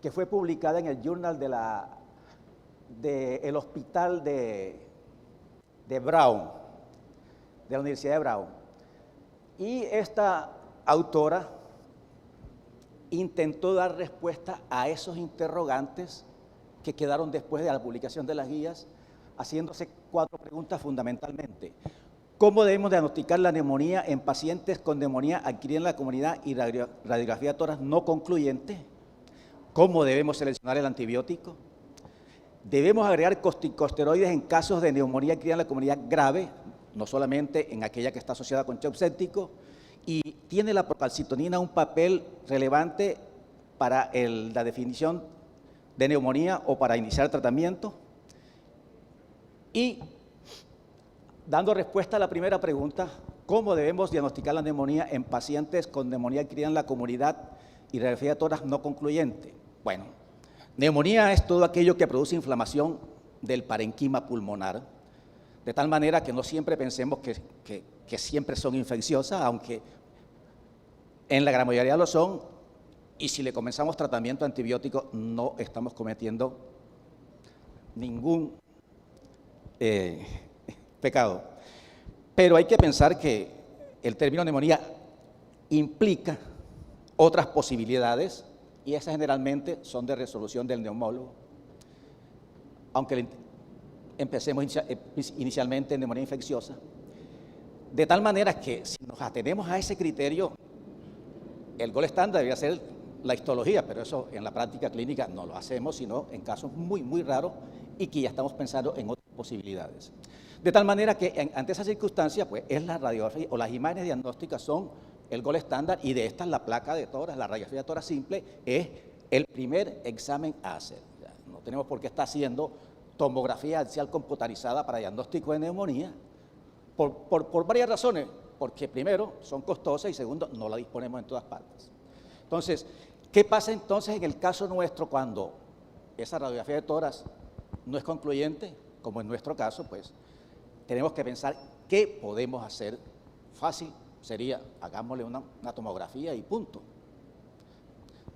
que fue publicada en el Journal del Hospital de Brown, de la Universidad de Brown. Y esta autora intentó dar respuesta a esos interrogantes que quedaron después de la publicación de las guías, haciéndose 4 preguntas fundamentalmente. ¿Cómo debemos diagnosticar la neumonía en pacientes con neumonía adquirida en la comunidad y radiografía de tórax no concluyente? ¿Cómo debemos seleccionar el antibiótico? ¿Debemos agregar corticosteroides en casos de neumonía adquirida en la comunidad grave, no solamente en aquella que está asociada con shock séptico? ¿Y tiene la procalcitonina un papel relevante para la definición de neumonía o para iniciar tratamiento? Y dando respuesta a la primera pregunta, ¿cómo debemos diagnosticar la neumonía en pacientes con neumonía adquirida en la comunidad y radiografía de tórax no concluyente? Bueno, neumonía es todo aquello que produce inflamación del parenquima pulmonar, de tal manera que no siempre pensemos que siempre son infecciosas, aunque en la gran mayoría lo son, y si le comenzamos tratamiento antibiótico no estamos cometiendo ningún pecado. Pero hay que pensar que el término neumonía implica otras posibilidades y esas generalmente son de resolución del neumólogo. Aunque empecemos inicialmente en neumonía infecciosa, de tal manera que si nos atenemos a ese criterio, el gol estándar debería ser la histología, pero eso en la práctica clínica no lo hacemos, sino en casos muy, muy raros y que ya estamos pensando en otras posibilidades. De tal manera que ante esa circunstancia, pues es la radiografía o las imágenes diagnósticas son el gol estándar y de estas la placa de tórax, la radiografía de tórax simple es el primer examen a hacer. No tenemos por qué estar haciendo tomografía axial computarizada para diagnóstico de neumonía por varias razones, porque primero son costosas y segundo no la disponemos en todas partes. Entonces, ¿qué pasa entonces en el caso nuestro cuando esa radiografía de tórax no es concluyente? Como en nuestro caso, pues tenemos que pensar qué podemos hacer. Fácil sería, hagámosle una tomografía y punto.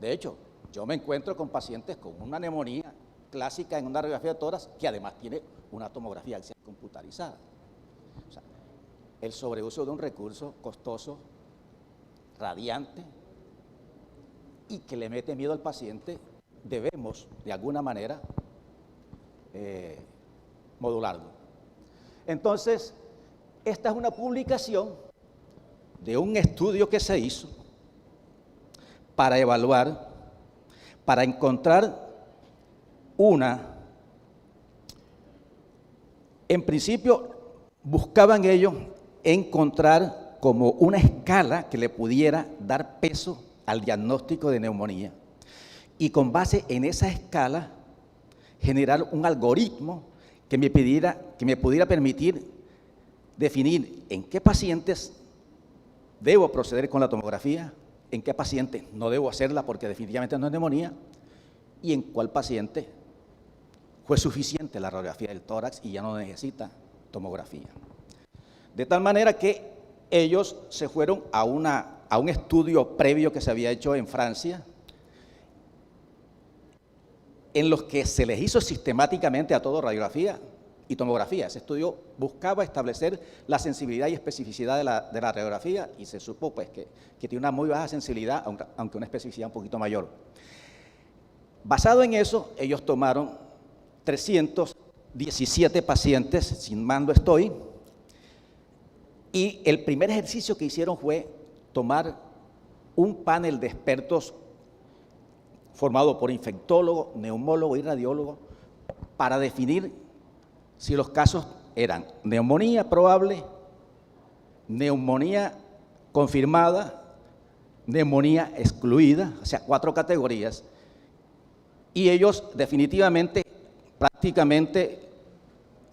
De hecho, yo me encuentro con pacientes con una neumonía clásica en una radiografía de tórax que además tiene una tomografía axial computarizada. O sea, el sobreuso de un recurso costoso, radiante y que le mete miedo al paciente, debemos de alguna manera modularlo. Entonces, esta es una publicación de un estudio que se hizo para evaluar, para encontrar en principio buscaban ellos encontrar como una escala que le pudiera dar peso al diagnóstico de neumonía y con base en esa escala generar un algoritmo que me pudiera permitir definir en qué pacientes debo proceder con la tomografía, en qué pacientes no debo hacerla porque definitivamente no es neumonía y en cuál paciente fue suficiente la radiografía del tórax y ya no necesita tomografía. De tal manera que ellos se fueron a un estudio previo que se había hecho en Francia, en los que se les hizo sistemáticamente a todo radiografía y tomografía. Ese estudio buscaba establecer la sensibilidad y especificidad de la radiografía y se supo pues, que tiene una muy baja sensibilidad, aunque una especificidad un poquito mayor. Basado en eso, ellos tomaron 317 pacientes, sin mando estoy, y el primer ejercicio que hicieron fue tomar un panel de expertos formado por infectólogo, neumólogo y radiólogo para definir si los casos eran neumonía probable, neumonía confirmada, neumonía excluida, o sea, 4 categorías, y ellos definitivamente, prácticamente,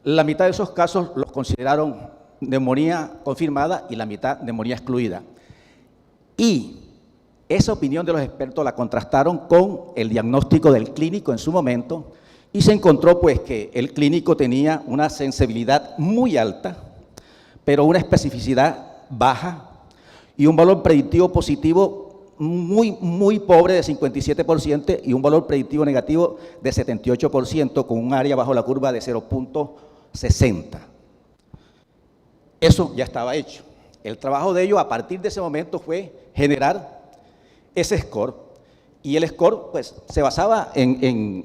la mitad de esos casos los consideraron neumonía confirmada y la mitad neumonía excluida. Y esa opinión de los expertos la contrastaron con el diagnóstico del clínico en su momento y se encontró pues que el clínico tenía una sensibilidad muy alta, pero una especificidad baja y un valor predictivo positivo muy pobre de 57% y un valor predictivo negativo de 78% con un área bajo la curva de 0.60. Eso ya estaba hecho. El trabajo de ellos a partir de ese momento fue generar ese score, y el score pues se basaba en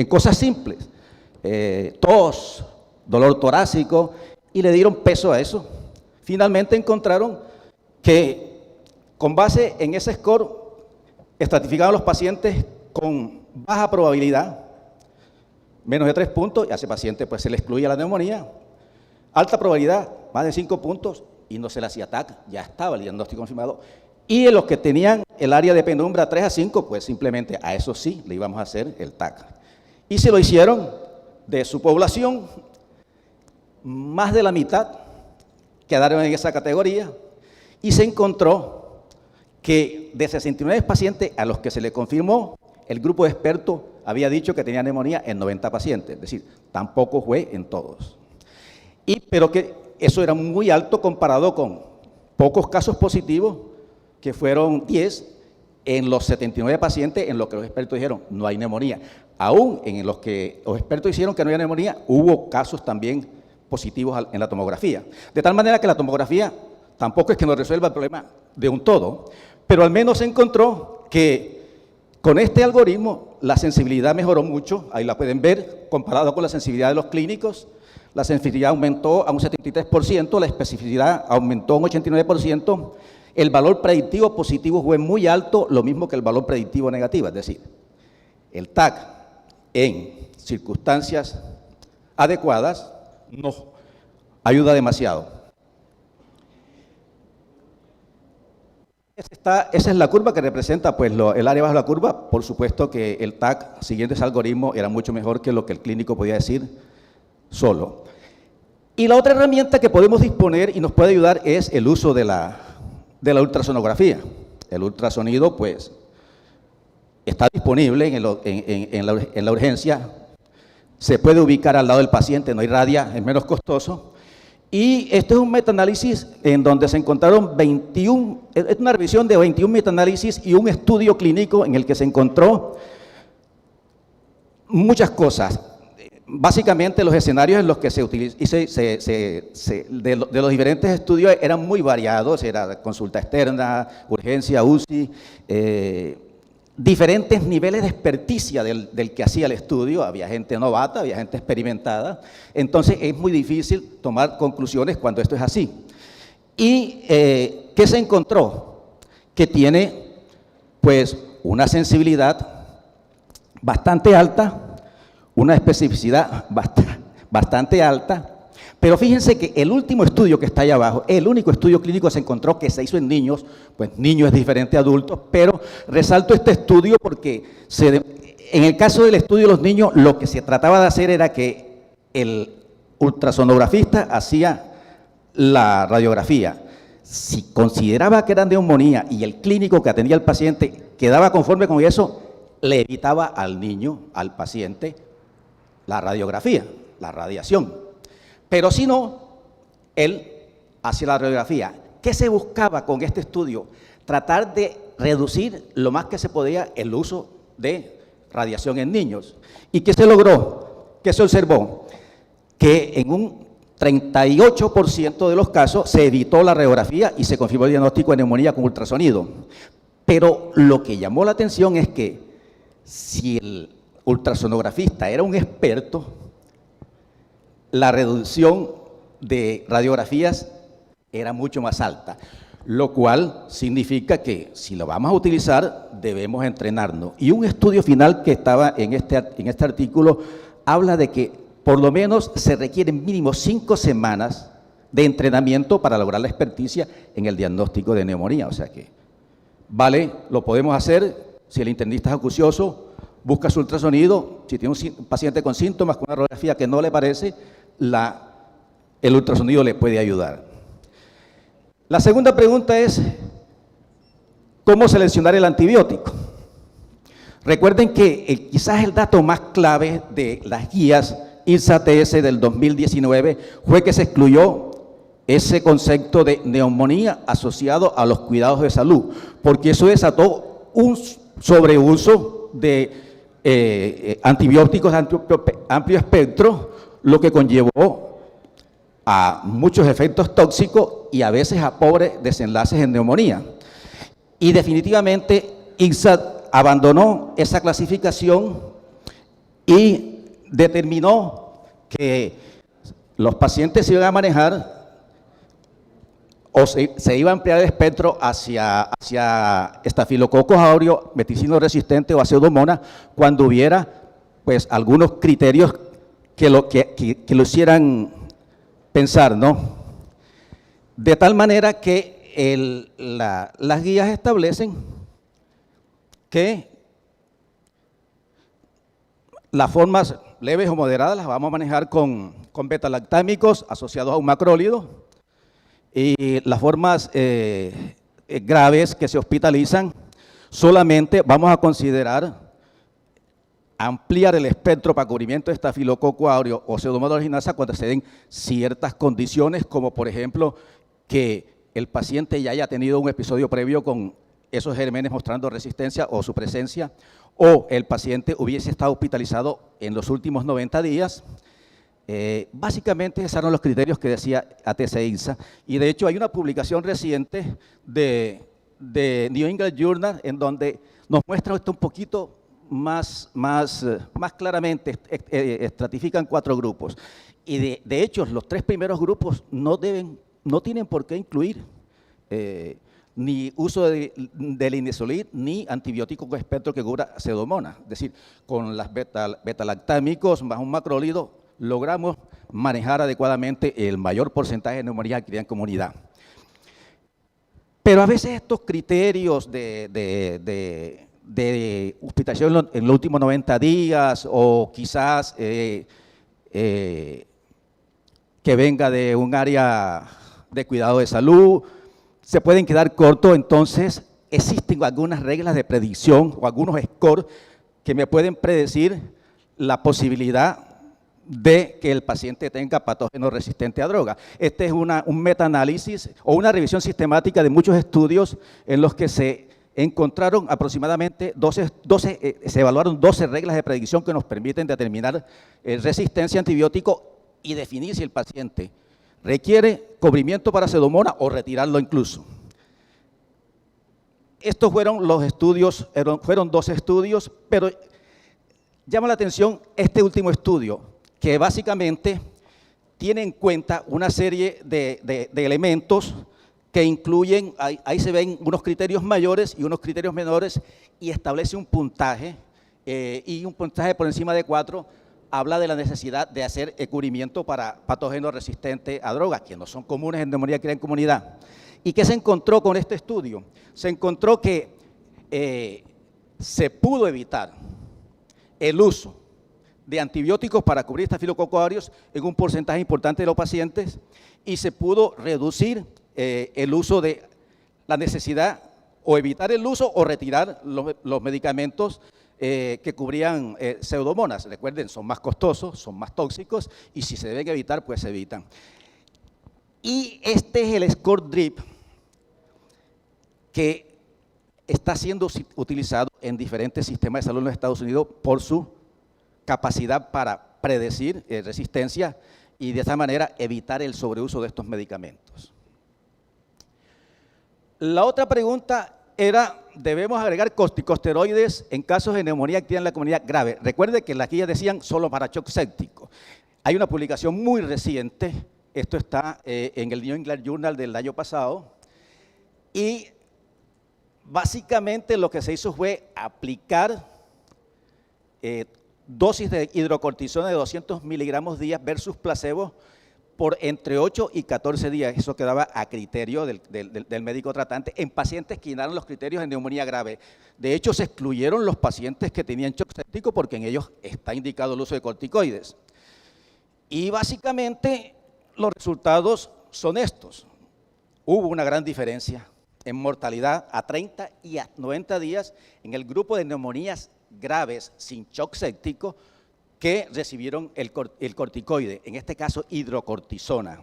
cosas simples, tos, dolor torácico, y le dieron peso a eso. Finalmente encontraron que con base en ese score estratificaban a los pacientes con baja probabilidad, menos de 3 puntos, y a ese paciente pues se le excluía la neumonía. Alta probabilidad, más de 5 puntos, y no se le hacía TAC, ya estaba el diagnóstico confirmado. Y en los que tenían el área de penumbra 3 a 5, pues simplemente a eso sí le íbamos a hacer el TAC. Y se lo hicieron de su población, más de la mitad quedaron en esa categoría, y se encontró que de 69 pacientes a los que se le confirmó, el grupo de expertos había dicho que tenía neumonía en 90 pacientes, es decir, tampoco fue en todos. Pero que eso era muy alto comparado con pocos casos positivos, que fueron 10 en los 79 pacientes en los que los expertos dijeron no hay neumonía. Aún en los que los expertos dijeron que no había neumonía, hubo casos también positivos en la tomografía. De tal manera que la tomografía tampoco es que nos resuelva el problema de un todo, pero al menos se encontró que con este algoritmo la sensibilidad mejoró mucho, ahí la pueden ver, comparado con la sensibilidad de los clínicos. La sensibilidad aumentó a un 73%, la especificidad aumentó a un 89%, el valor predictivo positivo fue muy alto, lo mismo que el valor predictivo negativo, es decir, el TAC en circunstancias adecuadas nos ayuda demasiado. Esa es la curva que representa pues, el área bajo la curva. Por supuesto que el TAC, siguiendo ese algoritmo, era mucho mejor que lo que el clínico podía decir solo. Y la otra herramienta que podemos disponer y nos puede ayudar es el uso de la ultrasonografía. El ultrasonido, pues, está disponible en la urgencia, se puede ubicar al lado del paciente, no irradia, es menos costoso. Y este es un metaanálisis en donde se encontraron 21, es una revisión de 21 metaanálisis y un estudio clínico en el que se encontró muchas cosas. Básicamente los escenarios en los que se utilizó, de los diferentes estudios eran muy variados, era consulta externa, urgencia, UCI, diferentes niveles de experticia del que hacía el estudio, había gente novata, había gente experimentada, entonces es muy difícil tomar conclusiones cuando esto es así. ¿Y qué se encontró? Que tiene pues una sensibilidad bastante alta, una especificidad bastante alta, pero fíjense que el último estudio que está ahí abajo, el único estudio clínico se encontró que se hizo en niños, pues niños es diferente a adultos, pero resalto este estudio porque en el caso del estudio de los niños, lo que se trataba de hacer era que el ultrasonografista hacía la radiografía. Si consideraba que eran neumonía y el clínico que atendía al paciente quedaba conforme con eso, le evitaba al niño, al paciente, la radiografía, la radiación. Pero si no, él hacía la radiografía. ¿Qué se buscaba con este estudio? Tratar de reducir lo más que se podía el uso de radiación en niños. ¿Y qué se logró? ¿Qué se observó? Que en un 38% de los casos se evitó la radiografía y se confirmó el diagnóstico de neumonía con ultrasonido. Pero lo que llamó la atención es que si el ultrasonografista era un experto, la reducción de radiografías era mucho más alta, lo cual significa que si lo vamos a utilizar debemos entrenarnos. Y un estudio final que estaba en este artículo habla de que por lo menos se requieren mínimo 5 semanas de entrenamiento para lograr la experticia en el diagnóstico de neumonía. O sea que, vale, lo podemos hacer si el internista es acucioso, busca su ultrasonido, si tiene un paciente con síntomas, con una radiografía que no le parece, el ultrasonido le puede ayudar. La segunda pregunta es, ¿cómo seleccionar el antibiótico? Recuerden que quizás el dato más clave de las guías IRSA-TS del 2019 fue que se excluyó ese concepto de neumonía asociado a los cuidados de salud, porque eso desató un sobreuso de antibióticos de amplio espectro, lo que conllevó a muchos efectos tóxicos y a veces a pobres desenlaces en neumonía. Y definitivamente INSAT abandonó esa clasificación y determinó que los pacientes se iban a manejar o se iba a ampliar el espectro hacia Staphylococcus aureus, meticilino resistente o a Pseudomonas cuando hubiera pues algunos criterios que lo hicieran pensar, ¿no? De tal manera que las guías establecen que las formas leves o moderadas las vamos a manejar con beta-lactámicos asociados a un macrólido, y las formas graves que se hospitalizan solamente vamos a considerar ampliar el espectro para cubrimiento de Staphylococcus aureus o Pseudomonas aeruginosa cuando se den ciertas condiciones, como por ejemplo que el paciente ya haya tenido un episodio previo con esos gérmenes mostrando resistencia o su presencia, o el paciente hubiese estado hospitalizado en los últimos 90 días. Básicamente esos eran los criterios que decía ATC-INSA, y de hecho hay una publicación reciente de New England Journal en donde nos muestra esto un poquito más claramente, estratifican 4 grupos, y de hecho los 3 primeros grupos no tienen por qué incluir ni uso de linezolid ni antibiótico con espectro que cubra Pseudomonas. Es decir, con las beta-lactámicos más un macrólido logramos manejar adecuadamente el mayor porcentaje de neumonía adquirida en comunidad. Pero a veces estos criterios de hospitalización en los últimos 90 días o quizás que venga de un área de cuidado de salud, se pueden quedar cortos. Entonces existen algunas reglas de predicción o algunos scores que me pueden predecir la posibilidad de que el paciente tenga patógeno resistente a droga. Este es un metaanálisis o una revisión sistemática de muchos estudios en los que se encontraron aproximadamente se evaluaron 12 reglas de predicción que nos permiten determinar resistencia a antibiótico y definir si el paciente requiere cubrimiento para Pseudomonas o retirarlo incluso. Estos fueron los estudios, fueron 12 estudios, pero llama la atención este último estudio, que básicamente tiene en cuenta una serie de elementos que incluyen, ahí se ven unos criterios mayores y unos criterios menores, y establece un puntaje, y un puntaje por encima de 4 habla de la necesidad de hacer cubrimiento para patógenos resistentes a drogas, que no son comunes en neumonía adquirida en comunidad. ¿Y qué se encontró con este estudio? Se encontró que se pudo evitar el uso de antibióticos para cubrir Staphylococcus aureus en un porcentaje importante de los pacientes, y se pudo reducir el uso de la necesidad o evitar el uso o retirar los medicamentos que cubrían Pseudomonas. Recuerden, son más costosos, son más tóxicos, y si se deben evitar, pues se evitan. Y este es el score DRIP que está siendo utilizado en diferentes sistemas de salud en los Estados Unidos por su capacidad para predecir resistencia y de esta manera evitar el sobreuso de estos medicamentos. La otra pregunta era, ¿debemos agregar corticosteroides en casos de neumonía activa en la comunidad grave? Recuerde que las guías decían solo para shock séptico. Hay una publicación muy reciente, esto está en el New England Journal del año pasado, y básicamente lo que se hizo fue aplicar dosis de hidrocortisona de 200 miligramos día versus placebo por entre 8 y 14 días. Eso quedaba a criterio del médico tratante en pacientes que llenaron los criterios de neumonía grave. De hecho, se excluyeron los pacientes que tenían shock séptico porque en ellos está indicado el uso de corticoides. Y básicamente los resultados son estos. Hubo una gran diferencia en mortalidad a 30 y a 90 días en el grupo de neumonías graves sin shock séptico que recibieron el corticoide, en este caso hidrocortisona.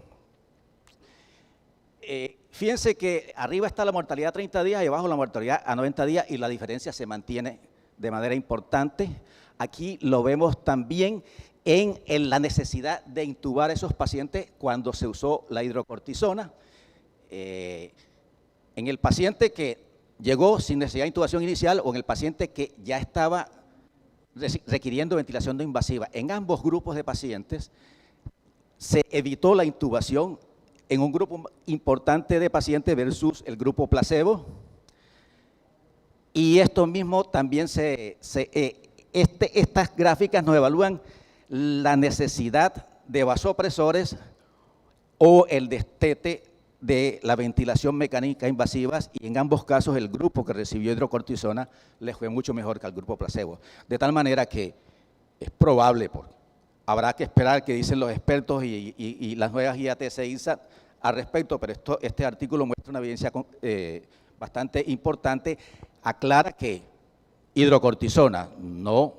Fíjense que arriba está la mortalidad a 30 días y abajo la mortalidad a 90 días y la diferencia se mantiene de manera importante. Aquí lo vemos también en la necesidad de intubar a esos pacientes cuando se usó la hidrocortisona. En el paciente que llegó sin necesidad de intubación inicial o en el paciente que ya estaba requiriendo ventilación no invasiva. En ambos grupos de pacientes se evitó la intubación en un grupo importante de pacientes versus el grupo placebo. Y esto mismo también estas gráficas nos evalúan la necesidad de vasopresores o el destete de la ventilación mecánica invasiva, y en ambos casos el grupo que recibió hidrocortisona les fue mucho mejor que al grupo placebo. De tal manera que es probable, habrá que esperar qué dicen los expertos y las nuevas guías TC-INSA al respecto, pero este artículo muestra una evidencia bastante importante. Aclara que hidrocortisona, no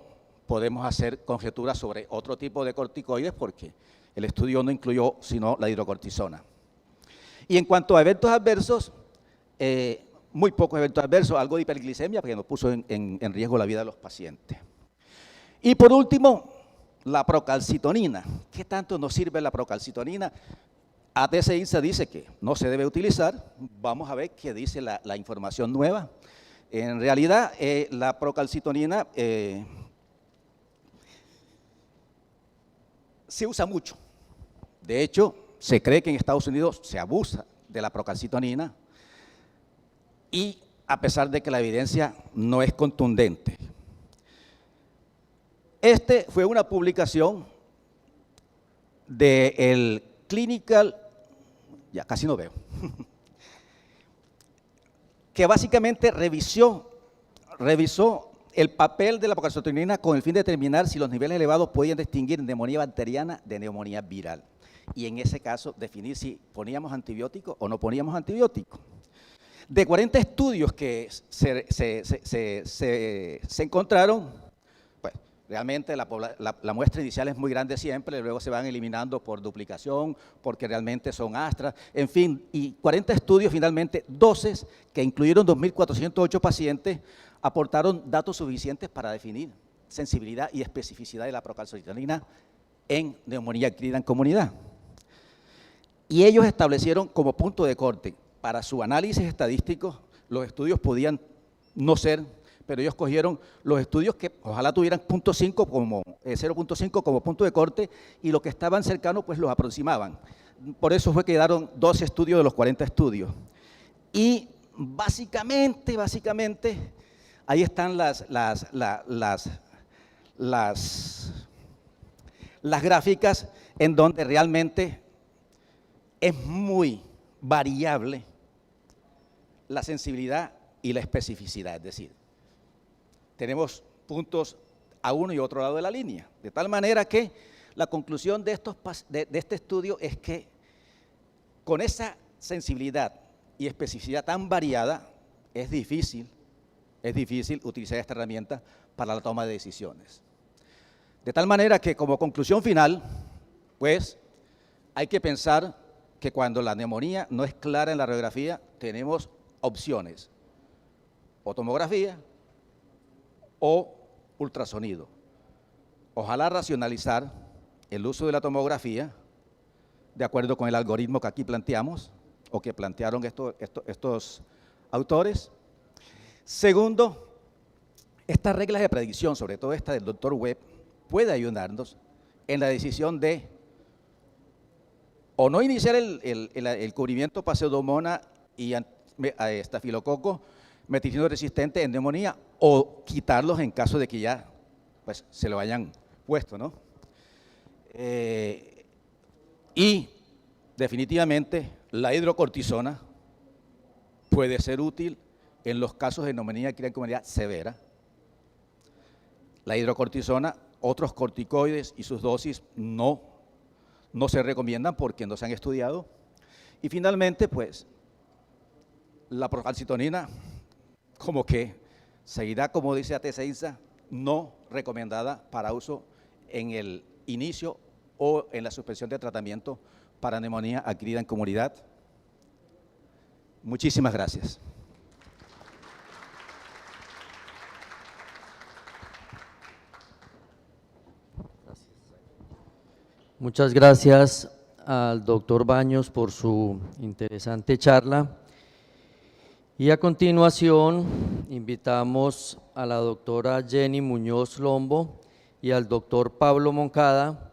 podemos hacer conjeturas sobre otro tipo de corticoides porque el estudio no incluyó sino la hidrocortisona. Y en cuanto a eventos adversos, muy pocos eventos adversos, algo de hiperglicemia porque nos puso en riesgo la vida de los pacientes. Y por último, la procalcitonina. ¿Qué tanto nos sirve la procalcitonina? ATC-INSA dice que no se debe utilizar. Vamos a ver qué dice la información nueva. En realidad, la procalcitonina se usa mucho. De hecho, se cree que en Estados Unidos se abusa de la procalcitonina y a pesar de que la evidencia no es contundente. Fue una publicación del Clinical, ya casi no veo, que básicamente revisó el papel de la procalcitonina con el fin de determinar si los niveles elevados podían distinguir neumonía bacteriana de neumonía viral. Y en ese caso definir si poníamos antibiótico o no poníamos antibiótico. De 40 estudios que se encontraron, pues realmente la muestra inicial es muy grande siempre, luego se van eliminando por duplicación, porque realmente son astras, en fin, y 40 estudios finalmente, 12 que incluyeron 2.408 pacientes, aportaron datos suficientes para definir sensibilidad y especificidad de la procalcitonina en neumonía adquirida en comunidad. Y ellos establecieron como punto de corte para su análisis estadístico, los estudios podían no ser, pero ellos cogieron los estudios que ojalá tuvieran 0.5 como punto de corte y los que estaban cercanos pues los aproximaban. Por eso fue que quedaron 12 estudios de los 40 estudios. Y básicamente, ahí están las gráficas en donde realmente es muy variable la sensibilidad y la especificidad, es decir, tenemos puntos a uno y otro lado de la línea, de tal manera que la conclusión de este estudio es que con esa sensibilidad y especificidad tan variada es difícil utilizar esta herramienta para la toma de decisiones. De tal manera que como conclusión final, pues hay que pensar que cuando la neumonía no es clara en la radiografía, tenemos opciones, o tomografía o ultrasonido. Ojalá racionalizar el uso de la tomografía de acuerdo con el algoritmo que aquí planteamos o que plantearon estos autores. Segundo, estas reglas de predicción, sobre todo esta del Dr. Webb, puede ayudarnos en la decisión de o no iniciar el cubrimiento para Pseudomonas y estafilococo meticilino resistente en neumonía o quitarlos en caso de que ya pues, se lo hayan puesto, ¿no? Y definitivamente la hidrocortisona puede ser útil en los casos de neumonía adquirida en comunidad severa. La hidrocortisona, otros corticoides y sus dosis no se recomiendan porque no se han estudiado. Y finalmente, pues, la procalcitonina como que seguirá, como dice ATC-INSA, no recomendada para uso en el inicio o en la suspensión de tratamiento para neumonía adquirida en comunidad Muchísimas gracias. Muchas gracias al doctor Baños por su interesante charla. Y a continuación invitamos a la doctora Jenny Muñoz Lombo y al doctor Pablo Moncada,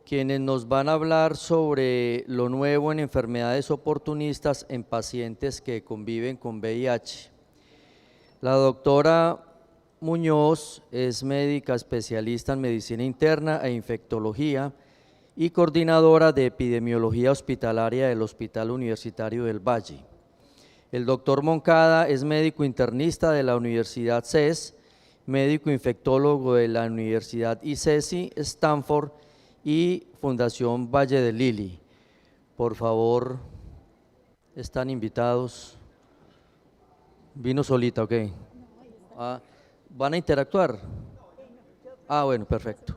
quienes nos van a hablar sobre lo nuevo en enfermedades oportunistas en pacientes que conviven con VIH. La doctora Muñoz es médica especialista en medicina interna e infectología y coordinadora de epidemiología hospitalaria del Hospital Universitario del Valle. El doctor Moncada es médico internista de la Universidad CES, médico infectólogo de la Universidad ICESI, Stanford y Fundación Valle de Lili. Por favor, están invitados. Vino solita, ok. ¿Van a interactuar? Bueno, perfecto.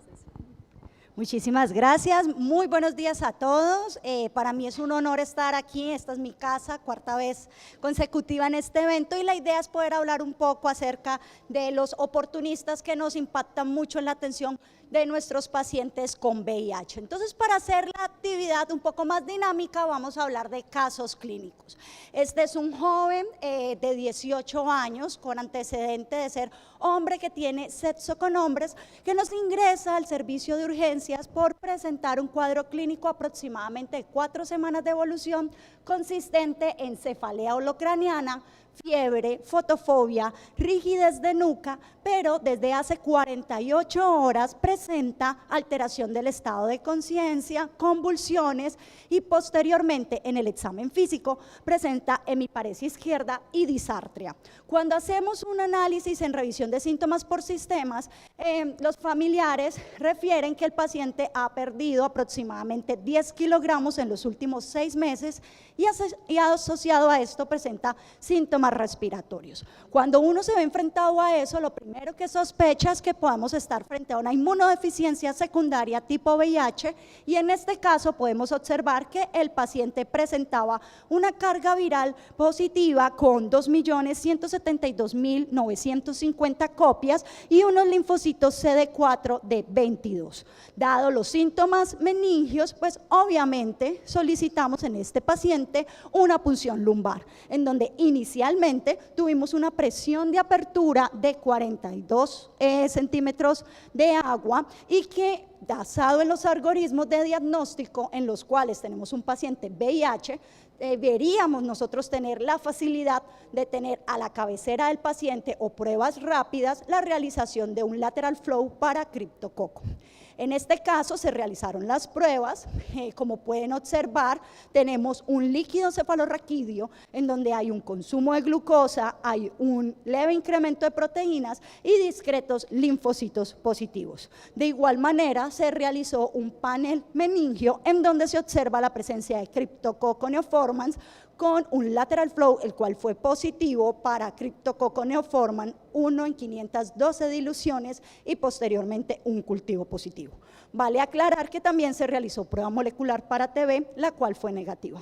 Muchísimas gracias, muy buenos días a todos. Para mí es un honor estar aquí, esta es mi casa, cuarta vez consecutiva en este evento, y la idea es poder hablar un poco acerca de los oportunistas que nos impactan mucho en la atención de nuestros pacientes con VIH. Entonces, para hacer la actividad un poco más dinámica, vamos a hablar de casos clínicos. Este es un joven de 18 años con antecedente de ser hombre que tiene sexo con hombres, que nos ingresa al servicio de urgencias por presentar un cuadro clínico aproximadamente de 4 semanas de evolución consistente en cefalea holocraniana, fiebre, fotofobia, rigidez de nuca, pero desde hace 48 horas presenta alteración del estado de conciencia, convulsiones y posteriormente en el examen físico presenta hemiparesia izquierda y disartria. Cuando hacemos un análisis en revisión de síntomas por sistemas, los familiares refieren que el paciente ha perdido aproximadamente 10 kilogramos en los últimos 6 meses y asociado a esto presenta síntomas respiratorios. Cuando uno se ve enfrentado a eso, lo primero que sospecha es que podamos estar frente a una inmunodeficiencia secundaria tipo VIH, y en este caso podemos observar que el paciente presentaba una carga viral positiva con 2.172.950 copias y unos linfocitos CD4 de 22. Dado los síntomas meningios, pues obviamente solicitamos en este paciente una punción lumbar, en donde inicialmente tuvimos una presión de apertura de 42 centímetros de agua, y que, basado en los algoritmos de diagnóstico en los cuales tenemos un paciente VIH, deberíamos nosotros tener la facilidad de tener a la cabecera del paciente o pruebas rápidas la realización de un lateral flow para criptococo. En este caso se realizaron las pruebas, como pueden observar tenemos un líquido cefalorraquídeo en donde hay un consumo de glucosa, hay un leve incremento de proteínas y discretos linfocitos positivos. De igual manera se realizó un panel meningio en donde se observa la presencia de Cryptococcus neoformans con un lateral flow, el cual fue positivo para Cryptococcus neoformans 1 en 512 diluciones y posteriormente un cultivo positivo. Vale aclarar que también se realizó prueba molecular para TB, la cual fue negativa.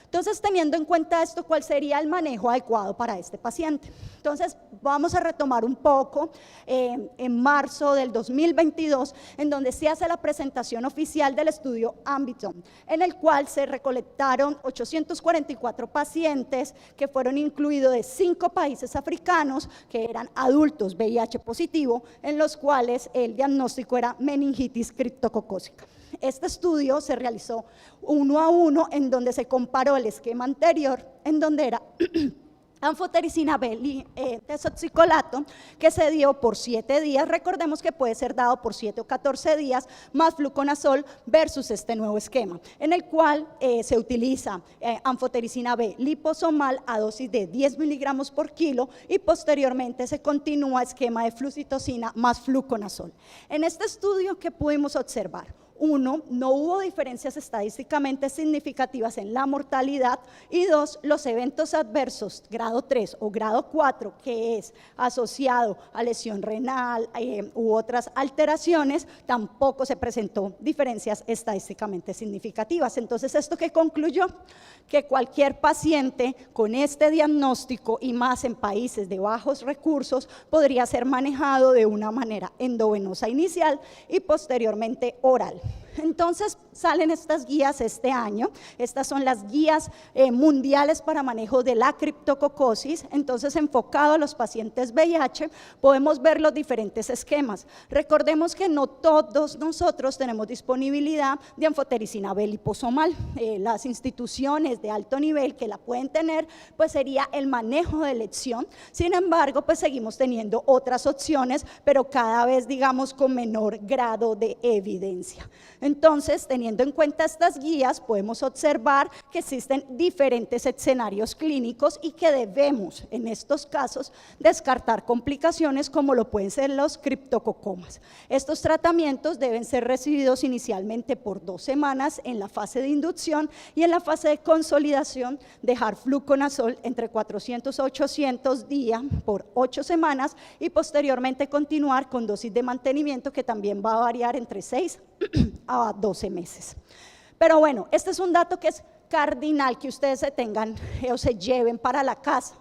Entonces, teniendo en cuenta esto, ¿cuál sería el manejo adecuado para este paciente? Entonces, vamos a retomar un poco en marzo del 2022, en donde se hace la presentación oficial del estudio Ambiton, en el cual se recolectaron 844 pacientes que fueron incluidos de 5 países africanos, que eran adultos VIH positivo, en los cuales el diagnóstico era meningitis criptococócica. Este estudio se realizó 1 a 1, en donde se comparó el esquema anterior, en donde era anfotericina B, desoxicolato, que se dio por 7 días, recordemos que puede ser dado por 7 o 14 días, más fluconazol versus este nuevo esquema, en el cual se utiliza anfotericina B liposomal a dosis de 10 miligramos por kilo, y posteriormente se continúa esquema de flucitocina más fluconazol. En este estudio, ¿qué pudimos observar? 1, no hubo diferencias estadísticamente significativas en la mortalidad, y 2, los eventos adversos grado 3 o grado 4, que es asociado a lesión renal u otras alteraciones, tampoco se presentó diferencias estadísticamente significativas. Entonces, ¿esto qué concluyó? Que cualquier paciente con este diagnóstico, y más en países de bajos recursos, podría ser manejado de una manera endovenosa inicial y posteriormente oral. Entonces salen estas guías este año. Estas son las guías mundiales para manejo de la criptococosis. Entonces, enfocado a los pacientes VIH, podemos ver los diferentes esquemas. Recordemos que no todos nosotros tenemos disponibilidad de anfotericina B liposomal. Las instituciones de alto nivel que la pueden tener, pues sería el manejo de elección. Sin embargo, pues seguimos teniendo otras opciones, pero cada vez, digamos, con menor grado de evidencia. Entonces, teniendo en cuenta estas guías, podemos observar que existen diferentes escenarios clínicos y que debemos, en estos casos, descartar complicaciones como lo pueden ser los criptococomas. Estos tratamientos deben ser recibidos inicialmente por 2 semanas en la fase de inducción, y en la fase de consolidación dejar fluconazol entre 400 a 800 días por 8 semanas, y posteriormente continuar con dosis de mantenimiento que también va a variar entre 6 a 12 meses. Pero bueno, este es un dato que es cardinal que ustedes se tengan o se lleven para la casa.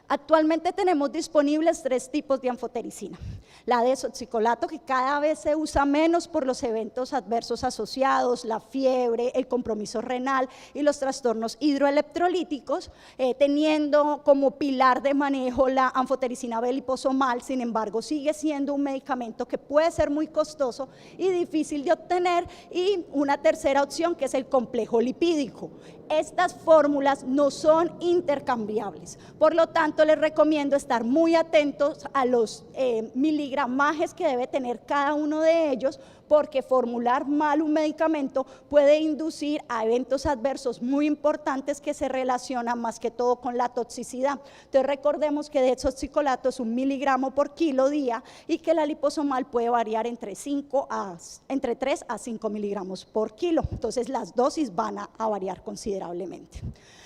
Actualmente tenemos disponibles 3 tipos de anfotericina. La desoxicolato, que cada vez se usa menos por los eventos adversos asociados, la fiebre, el compromiso renal y los trastornos hidroelectrolíticos, teniendo como pilar de manejo la anfotericina B liposomal. Sin embargo, sigue siendo un medicamento que puede ser muy costoso y difícil de obtener. Y una tercera opción, que es el complejo lipídico. Estas fórmulas no son intercambiables, por lo tanto les recomiendo estar muy atentos a los miligramajes que debe tener cada uno de ellos, porque formular mal un medicamento puede inducir a eventos adversos muy importantes que se relacionan más que todo con la toxicidad. Entonces recordemos que desoxicolato es 1 miligramo por kilo día, y que la liposomal puede variar entre 3 a 5 miligramos por kilo. Entonces las dosis van a variar considerablemente.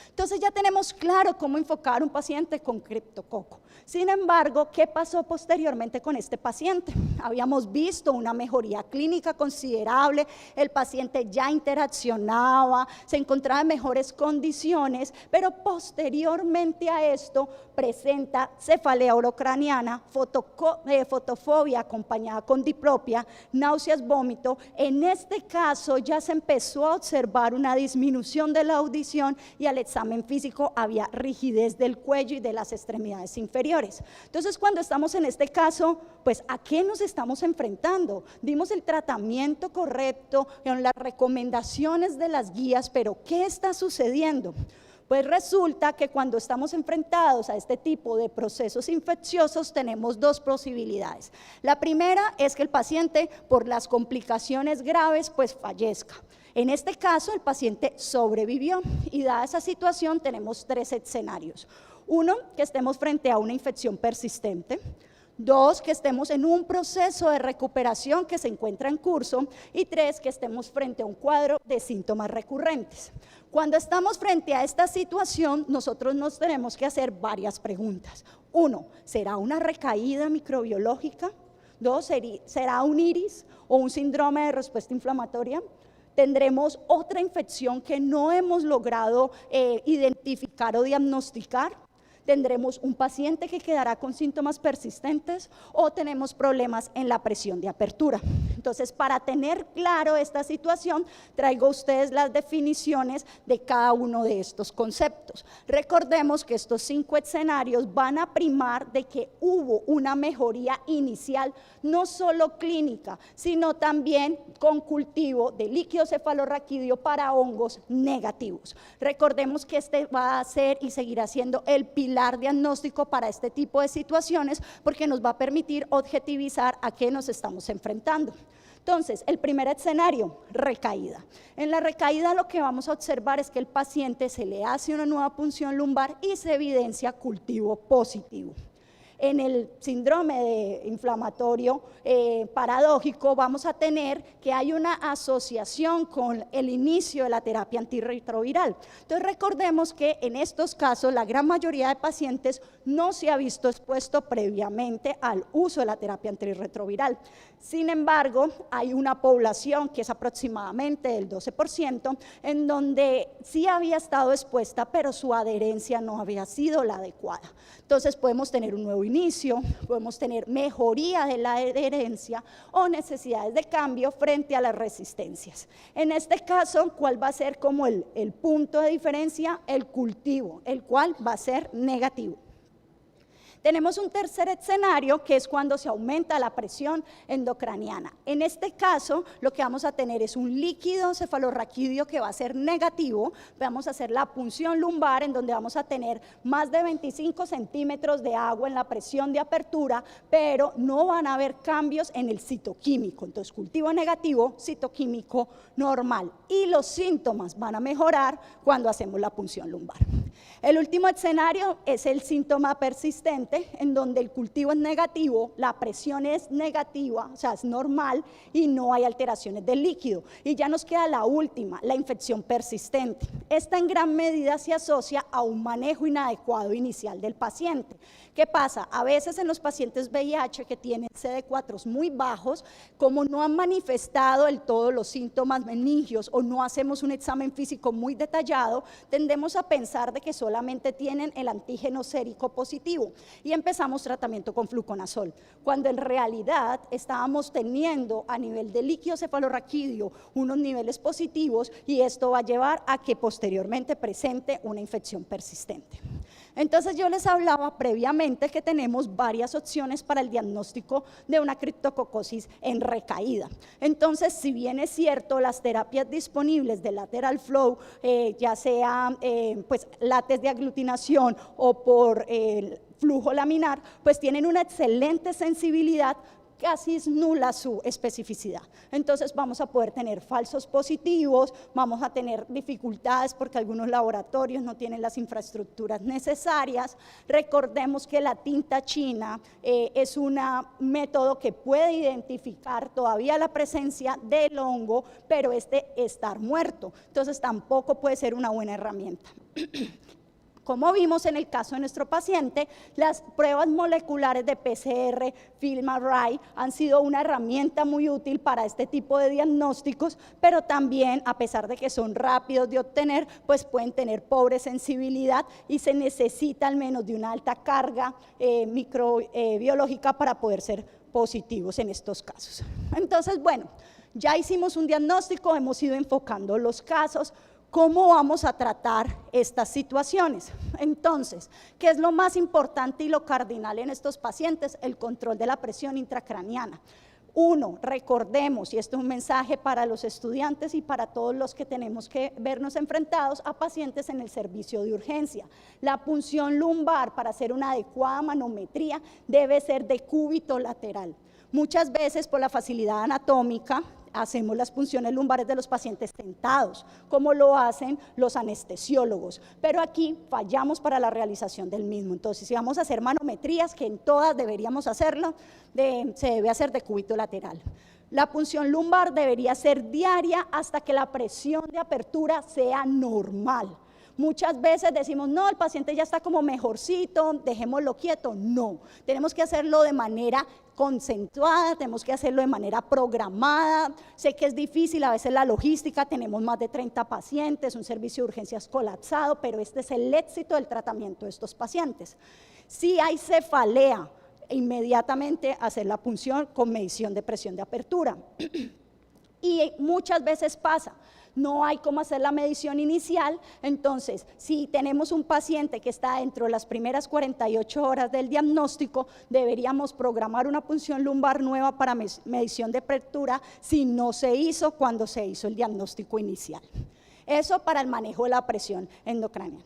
Entonces ya tenemos claro cómo enfocar un paciente con criptococo. Sin embargo, ¿qué pasó posteriormente con este paciente? Habíamos visto una mejoría clínica considerable, el paciente ya interaccionaba, se encontraba en mejores condiciones, pero posteriormente a esto presenta cefalea orocraniana, fotofobia acompañada con diplopia, náuseas, vómito. En este caso ya se empezó a observar una disminución de la audición, y al examen físico había rigidez del cuello y de las extremidades inferiores. Entonces, cuando estamos en este caso, pues ¿a qué nos estamos enfrentando? Dimos el tratamiento correcto en las recomendaciones de las guías, pero ¿qué está sucediendo? Pues resulta que cuando estamos enfrentados a este tipo de procesos infecciosos tenemos 2 posibilidades. La primera es que el paciente, por las complicaciones graves, pues fallezca. En este caso el paciente sobrevivió, y dada esa situación tenemos 3 escenarios. 1, que estemos frente a una infección persistente. 2, que estemos en un proceso de recuperación que se encuentra en curso. Y 3, que estemos frente a un cuadro de síntomas recurrentes. Cuando estamos frente a esta situación, nosotros nos tenemos que hacer varias preguntas. 1, ¿será una recaída microbiológica? 2, ¿será un iris o un síndrome de respuesta inflamatoria? ¿Tendremos otra infección que no hemos logrado identificar o diagnosticar? ¿Tendremos un paciente que quedará con síntomas persistentes, o tenemos problemas en la presión de apertura? Entonces, para tener claro esta situación, traigo a ustedes las definiciones de cada uno de estos conceptos. Recordemos que estos 5 escenarios van a primar de que hubo una mejoría inicial, no solo clínica, sino también con cultivo de líquido cefalorraquídeo para hongos negativos. Recordemos que este va a ser y seguirá siendo el pilar diagnóstico para este tipo de situaciones, porque nos va a permitir objetivizar a qué nos estamos enfrentando. Entonces, el primer escenario, recaída. En la recaída lo que vamos a observar es que el paciente se le hace una nueva punción lumbar y se evidencia cultivo positivo. En el síndrome inflamatorio paradójico vamos a tener que hay una asociación con el inicio de la terapia antirretroviral. Entonces recordemos que en estos casos la gran mayoría de pacientes no se ha visto expuesto previamente al uso de la terapia antirretroviral. Sin embargo, hay una población que es aproximadamente del 12%, en donde sí había estado expuesta, pero su adherencia no había sido la adecuada. Entonces podemos tener un nuevo inicio, podemos tener mejoría de la adherencia o necesidades de cambio frente a las resistencias. En este caso, ¿cuál va a ser como el punto de diferencia? El cultivo, el cual va a ser negativo. Tenemos un tercer escenario que es cuando se aumenta la presión endocraniana. En este caso, lo que vamos a tener es un líquido cefalorraquídeo que va a ser negativo. Vamos a hacer la punción lumbar en donde vamos a tener más de 25 centímetros de agua en la presión de apertura, pero no van a haber cambios en el citoquímico. Entonces, cultivo negativo, citoquímico normal. Y los síntomas van a mejorar cuando hacemos la punción lumbar. El último escenario es el síntoma persistente, en donde el cultivo es negativo, la presión es negativa, o sea, es normal y no hay alteraciones del líquido. Y ya nos queda la última, la infección persistente. Esta en gran medida se asocia a un manejo inadecuado inicial del paciente. ¿Qué pasa? A veces en los pacientes VIH que tienen CD4 muy bajos, como no han manifestado del todo los síntomas meningios o no hacemos un examen físico muy detallado, tendemos a pensar de que solamente tienen el antígeno sérico positivo y empezamos tratamiento con fluconazol, cuando en realidad estábamos teniendo a nivel de líquido cefalorraquídeo unos niveles positivos y esto va a llevar a que posteriormente presente una infección persistente. Entonces yo les hablaba previamente que tenemos varias opciones para el diagnóstico de una criptococosis en recaída. Entonces, si bien es cierto, las terapias disponibles de lateral flow, ya sea pues látex de aglutinación o por flujo laminar, pues tienen una excelente sensibilidad, casi es nula su especificidad. Entonces vamos a poder tener falsos positivos, vamos a tener dificultades porque algunos laboratorios no tienen las infraestructuras necesarias. Recordemos que la tinta china es un método que puede identificar todavía la presencia del hongo, pero estar muerto. Entonces tampoco puede ser una buena herramienta. Como vimos en el caso de nuestro paciente, las pruebas moleculares de PCR, FilmArray, han sido una herramienta muy útil para este tipo de diagnósticos, pero también, a pesar de que son rápidos de obtener, pues pueden tener pobre sensibilidad y se necesita al menos de una alta carga microbiológica para poder ser positivos en estos casos. Entonces, bueno, ya hicimos un diagnóstico, hemos ido enfocando los casos. ¿Cómo vamos a tratar estas situaciones? Entonces, ¿qué es lo más importante y lo cardinal en estos pacientes? El control de la presión intracraniana. Uno, recordemos, y esto es un mensaje para los estudiantes y para todos los que tenemos que vernos enfrentados a pacientes en el servicio de urgencia. La punción lumbar para hacer una adecuada manometría debe ser de cúbito lateral. Muchas veces por la facilidad anatómica hacemos las punciones lumbares de los pacientes sentados, como lo hacen los anestesiólogos, pero aquí fallamos para la realización del mismo. Entonces, si vamos a hacer manometrías, que en todas deberíamos hacerlo, se debe hacer de cúbito lateral. La punción lumbar debería ser diaria hasta que la presión de apertura sea normal. Muchas veces decimos, no, el paciente ya está como mejorcito, dejémoslo quieto. No, tenemos que hacerlo de manera concentrada, tenemos que hacerlo de manera programada. Sé que es difícil, a veces la logística, tenemos más de 30 pacientes, un servicio de urgencias colapsado, pero este es el éxito del tratamiento de estos pacientes. Si hay cefalea, inmediatamente hacer la punción con medición de presión de apertura. Y muchas veces pasa, no hay cómo hacer la medición inicial, entonces si tenemos un paciente que está dentro de las primeras 48 horas del diagnóstico, deberíamos programar una punción lumbar nueva para medición de apertura si no se hizo cuando se hizo el diagnóstico inicial. Eso para el manejo de la presión endocraniana.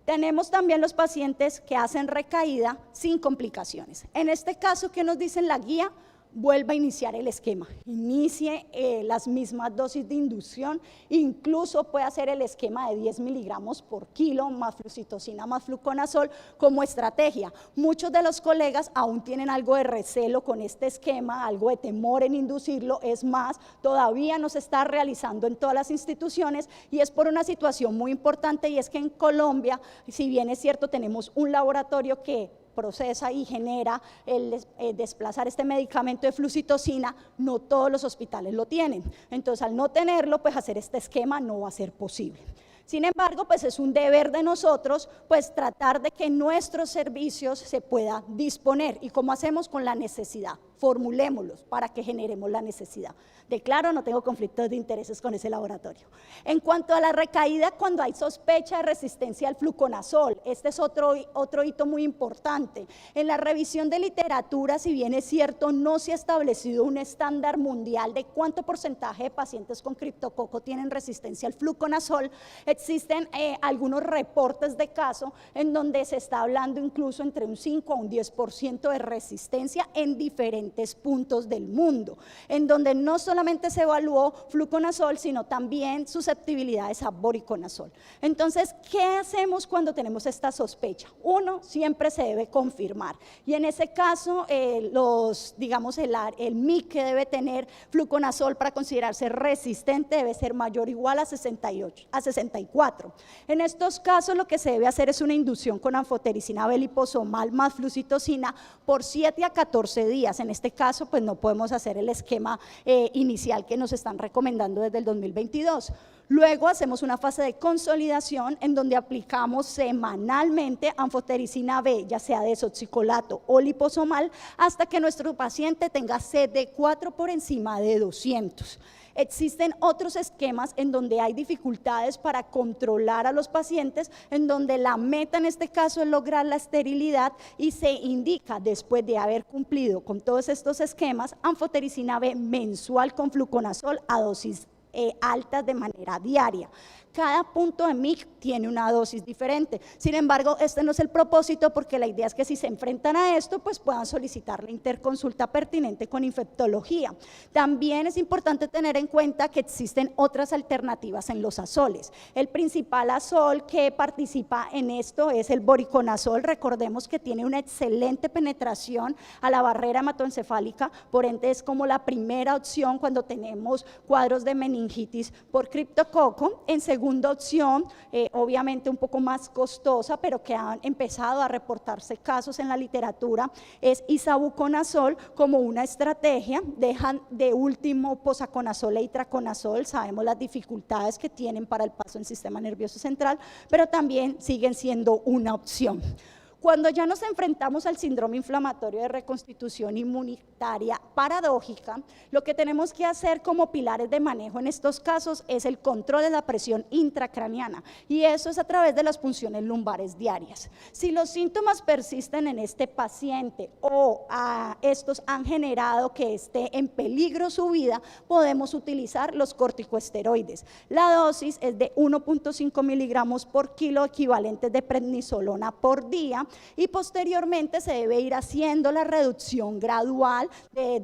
Tenemos también los pacientes que hacen recaída sin complicaciones. En este caso, ¿qué nos dice la guía? vuelva a iniciar el esquema, inicie las mismas dosis de inducción, incluso puede hacer el esquema de 10 miligramos por kilo, más flucitocina, más fluconazol como estrategia. Muchos de los colegas aún tienen algo de recelo con este esquema, algo de temor en inducirlo, es más, todavía no se está realizando en todas las instituciones y es por una situación muy importante, y es que en Colombia, si bien es cierto, tenemos un laboratorio que procesa y genera el desplazar este medicamento de flucitocina, no todos los hospitales lo tienen. Entonces, al no tenerlo, pues hacer este esquema no va a ser posible. Sin embargo, pues es un deber de nosotros, pues tratar de que nuestros servicios se puedan disponer. ¿Y cómo hacemos? Con la necesidad. Formulémoslos para que generemos la necesidad. Declaro, no tengo conflictos de intereses con ese laboratorio. En cuanto a la recaída, cuando hay sospecha de resistencia al fluconazol, este es otro hito muy importante. En la revisión de literatura, si bien es cierto, no se ha establecido un estándar mundial de cuánto porcentaje de pacientes con criptococo tienen resistencia al fluconazol, existen algunos reportes de caso en donde se está hablando incluso entre un 5 a un 10% de resistencia en diferentes puntos del mundo, en donde no solamente se evaluó fluconazol, sino también susceptibilidades a voriconazol. Entonces, ¿qué hacemos cuando tenemos esta sospecha? Uno, siempre se debe confirmar, y en ese caso, digamos, el MIC que debe tener fluconazol para considerarse resistente debe ser mayor o igual a 64. En estos casos, lo que se debe hacer es una inducción con anfotericina B liposomal más flucitocina por 7 a 14 días. En este caso, pues no podemos hacer el esquema inicial que nos están recomendando desde el 2022. Luego hacemos una fase de consolidación en donde aplicamos semanalmente anfotericina B, ya sea desoxicolato o liposomal, hasta que nuestro paciente tenga CD4 por encima de 200. Existen otros esquemas en donde hay dificultades para controlar a los pacientes, en donde la meta en este caso es lograr la esterilidad y se indica, después de haber cumplido con todos estos esquemas, anfotericina B mensual con fluconazol a dosis altas de manera diaria. Cada punto de MIC tiene una dosis diferente. Sin embargo, este no es el propósito, porque la idea es que si se enfrentan a esto, pues puedan solicitar la interconsulta pertinente con infectología. También es importante tener en cuenta que existen otras alternativas en los azoles. El principal azol que participa en esto es el voriconazol. Recordemos que tiene una excelente penetración a la barrera hematoencefálica, por ende es como la primera opción cuando tenemos cuadros de meningitis por criptococo. En segunda opción, obviamente un poco más costosa, pero que han empezado a reportarse casos en la literatura, es isavuconazol como una estrategia. Dejan de último posaconazol e itraconazol. Sabemos las dificultades que tienen para el paso en sistema nervioso central, pero también siguen siendo una opción. Cuando ya nos enfrentamos al síndrome inflamatorio de reconstitución inmunitaria paradójica, lo que tenemos que hacer como pilares de manejo en estos casos es el control de la presión intracraniana, y eso es a través de las punciones lumbares diarias. Si los síntomas persisten en este paciente o estos han generado que esté en peligro su vida, podemos utilizar los corticosteroides. La dosis es de 1.5 miligramos por kilo, equivalentes de prednisolona por día, y posteriormente se debe ir haciendo la reducción gradual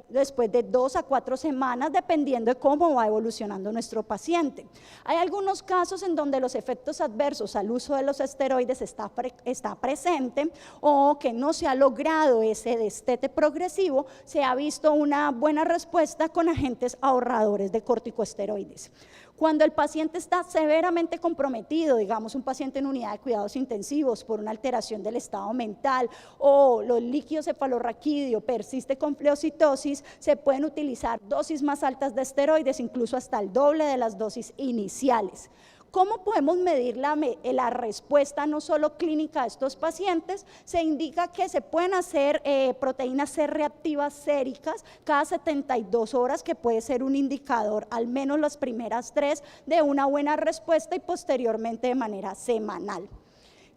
después de 2 a 4 semanas, dependiendo de cómo va evolucionando nuestro paciente. Hay algunos casos en donde los efectos adversos al uso de los esteroides está presente, o que no se ha logrado ese destete progresivo. Se ha visto una buena respuesta con agentes ahorradores de corticosteroides. Cuando el paciente está severamente comprometido, digamos un paciente en unidad de cuidados intensivos por una alteración del estado mental, o los líquidos cefalorraquídeo persiste con pleocitosis, se pueden utilizar dosis más altas de esteroides, incluso hasta el doble de las dosis iniciales. ¿Cómo podemos medir la respuesta no solo clínica de estos pacientes? Se indica que se pueden hacer proteínas C reactivas séricas cada 72 horas, que puede ser un indicador, al menos las primeras 3, de una buena respuesta, y posteriormente de manera semanal.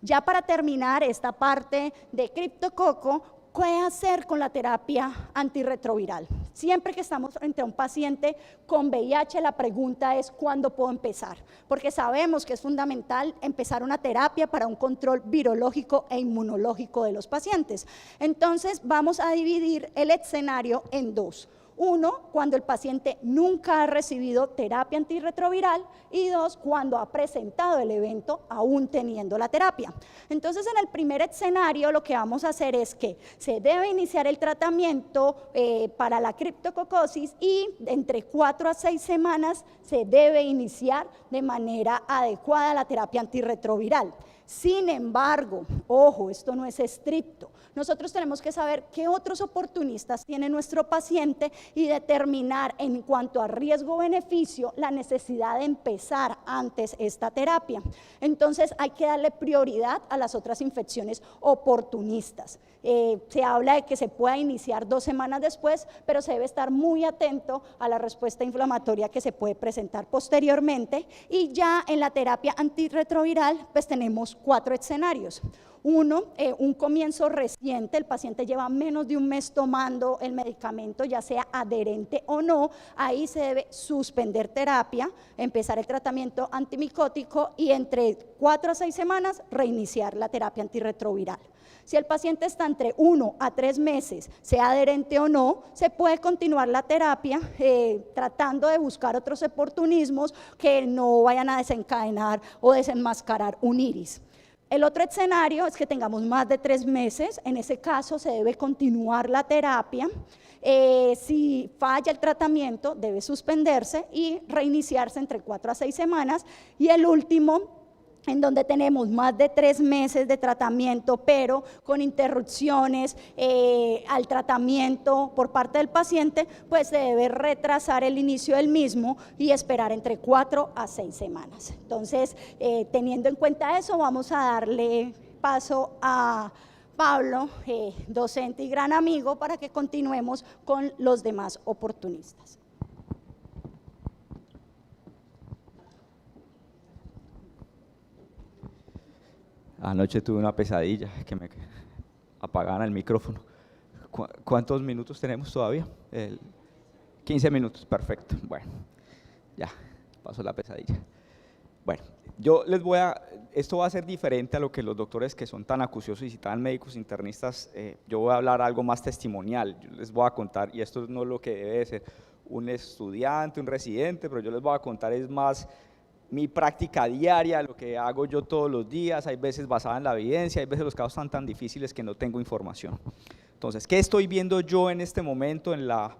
Ya para terminar esta parte de criptococo, ¿qué hacer con la terapia antirretroviral? Siempre que estamos frente a un paciente con VIH, la pregunta es ¿cuándo puedo empezar? Porque sabemos que es fundamental empezar una terapia para un control virológico e inmunológico de los pacientes. Entonces vamos a dividir el escenario en dos. Uno, cuando el paciente nunca ha recibido terapia antirretroviral, y dos, cuando ha presentado el evento aún teniendo la terapia. Entonces, en el primer escenario lo que vamos a hacer es que se debe iniciar el tratamiento para la criptococosis y entre 4 a 6 semanas se debe iniciar de manera adecuada la terapia antirretroviral. Sin embargo, ojo, esto no es estricto. Nosotros tenemos que saber qué otros oportunistas tiene nuestro paciente y determinar en cuanto a riesgo-beneficio la necesidad de empezar antes esta terapia. Entonces hay que darle prioridad a las otras infecciones oportunistas. Se habla de que se pueda iniciar 2 semanas después, pero se debe estar muy atento a la respuesta inflamatoria que se puede presentar posteriormente. Y ya en la terapia antirretroviral pues tenemos 4 escenarios. Uno, un comienzo reciente, el paciente lleva menos de un mes tomando el medicamento, ya sea adherente o no, ahí se debe suspender terapia, empezar el tratamiento antimicótico y entre 4 a 6 semanas reiniciar la terapia antirretroviral. Si el paciente está entre 1 a 3 meses, sea adherente o no, se puede continuar la terapia tratando de buscar otros oportunismos que no vayan a desencadenar o desenmascarar un iris. El otro escenario es que tengamos más de 3 meses, en ese caso se debe continuar la terapia, si falla el tratamiento debe suspenderse y reiniciarse entre 4 a 6 semanas, y el último, en donde tenemos más de 3 meses de tratamiento, pero con interrupciones al tratamiento por parte del paciente, pues se debe retrasar el inicio del mismo y esperar entre 4 a 6 semanas. Entonces, teniendo en cuenta eso, vamos a darle paso a Pablo, docente y gran amigo, para que continuemos con los demás oportunistas. Anoche tuve una pesadilla, que me apagaban el micrófono. ¿Cuántos minutos tenemos todavía? 15 minutos, perfecto. Bueno, ya, pasó la pesadilla. Bueno, esto va a ser diferente a lo que los doctores que son tan acuciosos y tan médicos internistas, yo voy a hablar algo más testimonial. Yo les voy a contar, y esto no es lo que debe de ser un estudiante, un residente, pero yo les voy a contar es más mi práctica diaria, lo que hago yo todos los días, hay veces basada en la evidencia, hay veces los casos están tan difíciles que no tengo información. Entonces, ¿qué estoy viendo yo en este momento en la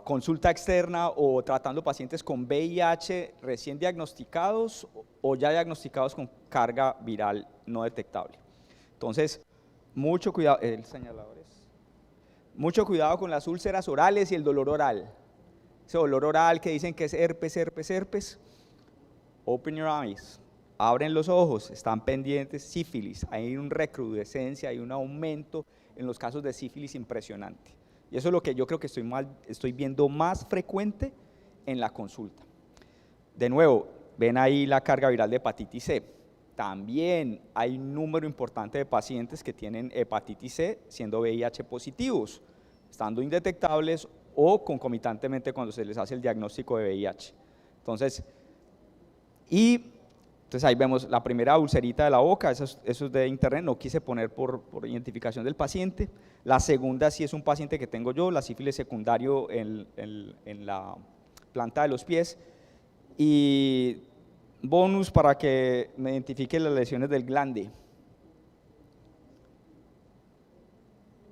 consulta externa o tratando pacientes con VIH recién diagnosticados o ya diagnosticados con carga viral no detectable? Entonces, mucho cuidado, el señalador es, mucho cuidado con las úlceras orales y el dolor oral. Ese dolor oral que dicen que es herpes, herpes, herpes. Open your eyes, abren los ojos, están pendientes, sífilis, hay una recrudescencia, hay un aumento en los casos de sífilis impresionante. Y eso es lo que yo creo que estoy viendo más frecuente en la consulta. De nuevo, ven ahí la carga viral de hepatitis C. También hay un número importante de pacientes que tienen hepatitis C siendo VIH positivos, estando indetectables o concomitantemente cuando se les hace el diagnóstico de VIH. Entonces ahí vemos la primera ulcerita de la boca, eso es de internet, no quise poner por identificación del paciente. La segunda sí es un paciente que tengo yo, la sífilis secundario en la planta de los pies. Y bonus para que me identifique las lesiones del glande.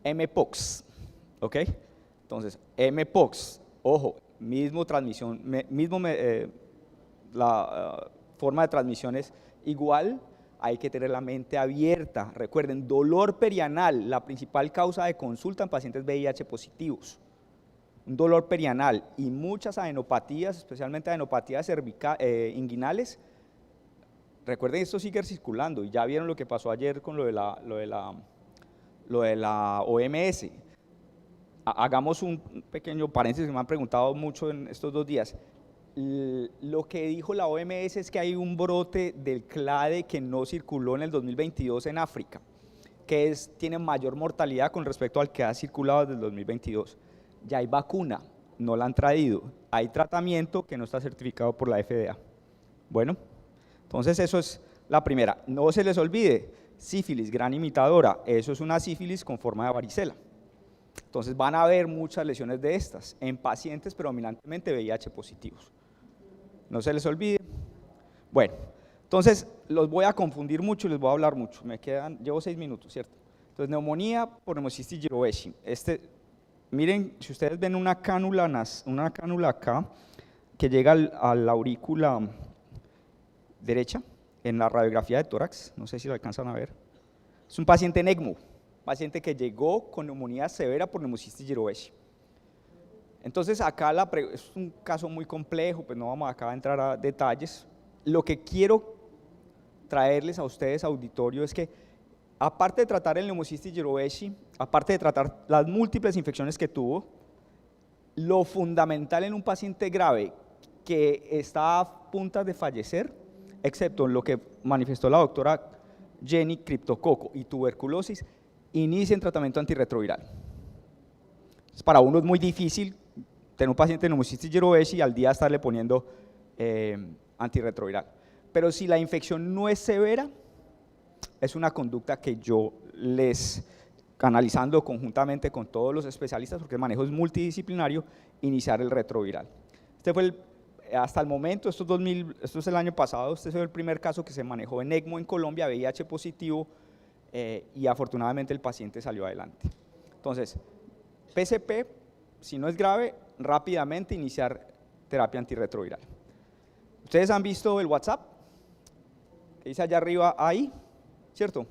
Mpox, ¿ok? Entonces, Mpox, ojo, mismo transmisión, la forma de transmisión es igual, hay que tener la mente abierta. Recuerden, dolor perianal, la principal causa de consulta en pacientes VIH positivos. Un dolor perianal y muchas adenopatías, especialmente adenopatías inguinales. Recuerden, esto sigue circulando y ya vieron lo que pasó ayer con lo de la OMS. Hagamos un pequeño paréntesis que me han preguntado mucho en estos 2 días. Lo que dijo la OMS es que hay un brote del clade que no circuló en el 2022 en África. que tiene mayor mortalidad con respecto al que ha circulado desde el 2022. Ya hay vacuna, no la han traído. Hay tratamiento que no está certificado por la FDA. Bueno, entonces eso es la primera. No se les olvide, sífilis, gran imitadora, eso es una sífilis con forma de varicela. Entonces van a haber muchas lesiones de estas en pacientes predominantemente VIH positivos. No se les olvide. Bueno, entonces los voy a confundir mucho y les voy a hablar mucho. Llevo 6 minutos, ¿cierto? Entonces, neumonía por Pneumocystis jirovecii. Miren, si ustedes ven una cánula acá que llega a la aurícula derecha en la radiografía de tórax, no sé si lo alcanzan a ver. Es un paciente en ECMO, paciente que llegó con neumonía severa por Pneumocystis jirovecii. Entonces acá es un caso muy complejo, pues no vamos acá a entrar a detalles. Lo que quiero traerles a ustedes, auditorio, es que aparte de tratar el Pneumocystis jirovecii, aparte de tratar las múltiples infecciones que tuvo, lo fundamental en un paciente grave que está a punto de fallecer, excepto en lo que manifestó la doctora Jenny, criptococo y tuberculosis, inicien tratamiento antirretroviral. Entonces, para uno es muy difícil tener un paciente de Pneumocystis jirovecii y al día estarle poniendo antirretroviral. Pero si la infección no es severa, es una conducta que yo analizando conjuntamente con todos los especialistas, porque el manejo es multidisciplinario, iniciar el retroviral. Este fue hasta el momento, esto es el año pasado, este fue el primer caso que se manejó en ECMO en Colombia, VIH positivo, y afortunadamente el paciente salió adelante. Entonces, PCP, si no es grave, rápidamente iniciar terapia antirretroviral. ¿Ustedes han visto el WhatsApp? Que dice allá arriba, ahí, ¿cierto?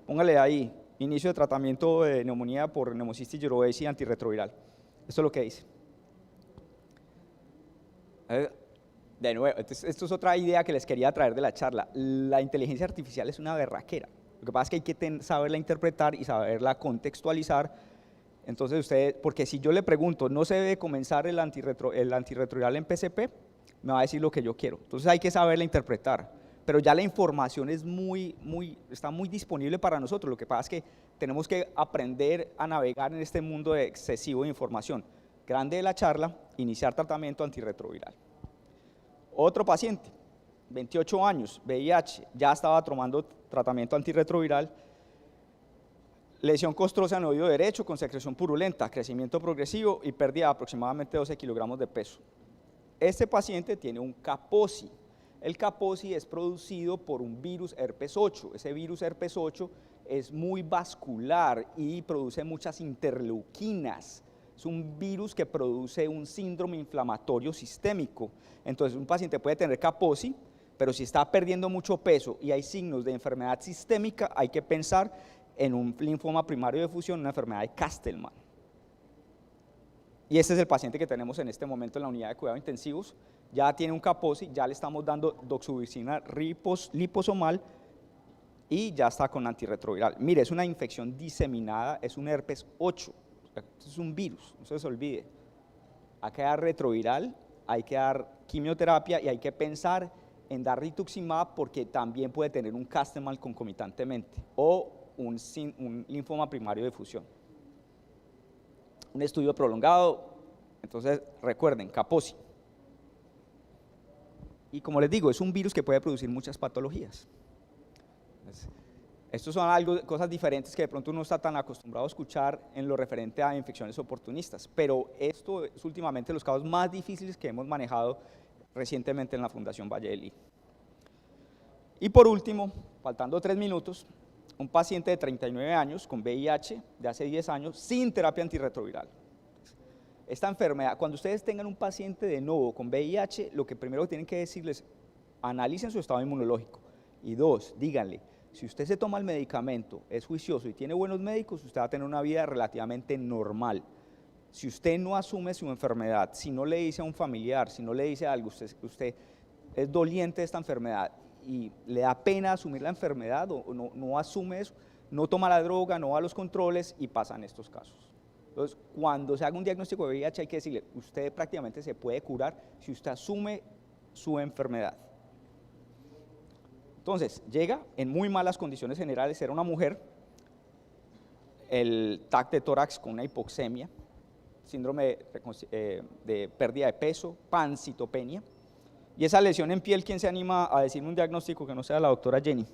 Póngale ahí, inicio de tratamiento de neumonía por Pneumocystis jirovecii antirretroviral. Esto es lo que dice. De nuevo, esto es otra idea que les quería traer de la charla. La inteligencia artificial es una berraquera. Lo que pasa es que hay que saberla interpretar y saberla contextualizar. Entonces ustedes, porque si yo le pregunto, ¿no se debe comenzar el antirretroviral en PCP? Me va a decir lo que yo quiero. Entonces hay que saberla interpretar. Pero ya la información está muy disponible para nosotros. Lo que pasa es que tenemos que aprender a navegar en este mundo excesivo de información. Grande de la charla, iniciar tratamiento antirretroviral. Otro paciente, 28 años, VIH, ya estaba tomando tratamiento antirretroviral, lesión costrosa en oído derecho con secreción purulenta, crecimiento progresivo y pérdida de aproximadamente 12 kilogramos de peso. Este paciente tiene un Kaposi. El Kaposi es producido por un virus herpes 8. Ese virus herpes 8 es muy vascular y produce muchas interleuquinas. Es un virus que produce un síndrome inflamatorio sistémico. Entonces, un paciente puede tener Kaposi, pero si está perdiendo mucho peso y hay signos de enfermedad sistémica, hay que pensar en un linfoma primario de fusión, una enfermedad de Castleman. Y este es el paciente que tenemos en este momento en la unidad de cuidados intensivos. Ya tiene un Kaposi, ya le estamos dando doxorubicina liposomal y ya está con antirretroviral. Mire, es una infección diseminada, es un herpes 8, es un virus, no se les olvide. Hay que dar retroviral, hay que dar quimioterapia y hay que pensar en dar rituximab porque también puede tener un Castleman concomitantemente o un linfoma primario de fusión. Un estudio prolongado, entonces recuerden, Kaposi. Y como les digo, es un virus que puede producir muchas patologías. Estos son cosas diferentes que de pronto uno está tan acostumbrado a escuchar en lo referente a infecciones oportunistas, pero esto es últimamente los casos más difíciles que hemos manejado recientemente en la Fundación Valle del Lee. Y por último, faltando 3 minutos, un paciente de 39 años con VIH de hace 10 años sin terapia antirretroviral. Esta enfermedad, cuando ustedes tengan un paciente de nuevo con VIH, lo que primero tienen que decirles, analicen su estado inmunológico. Y 2, díganle, si usted se toma el medicamento, es juicioso y tiene buenos médicos, usted va a tener una vida relativamente normal. Si usted no asume su enfermedad, si no le dice a un familiar, si no le dice algo, usted es doliente de esta enfermedad y le da pena asumir la enfermedad o no asume eso, no toma la droga, no va a los controles y pasan estos casos. Entonces, cuando se haga un diagnóstico de VIH hay que decirle, usted prácticamente se puede curar si usted asume su enfermedad. Entonces, llega en muy malas condiciones generales, era una mujer el TAC de tórax con una hipoxemia, síndrome de pérdida de peso, pancitopenia. Y esa lesión en piel, ¿quién se anima a decirme un diagnóstico que no sea la doctora Jenny?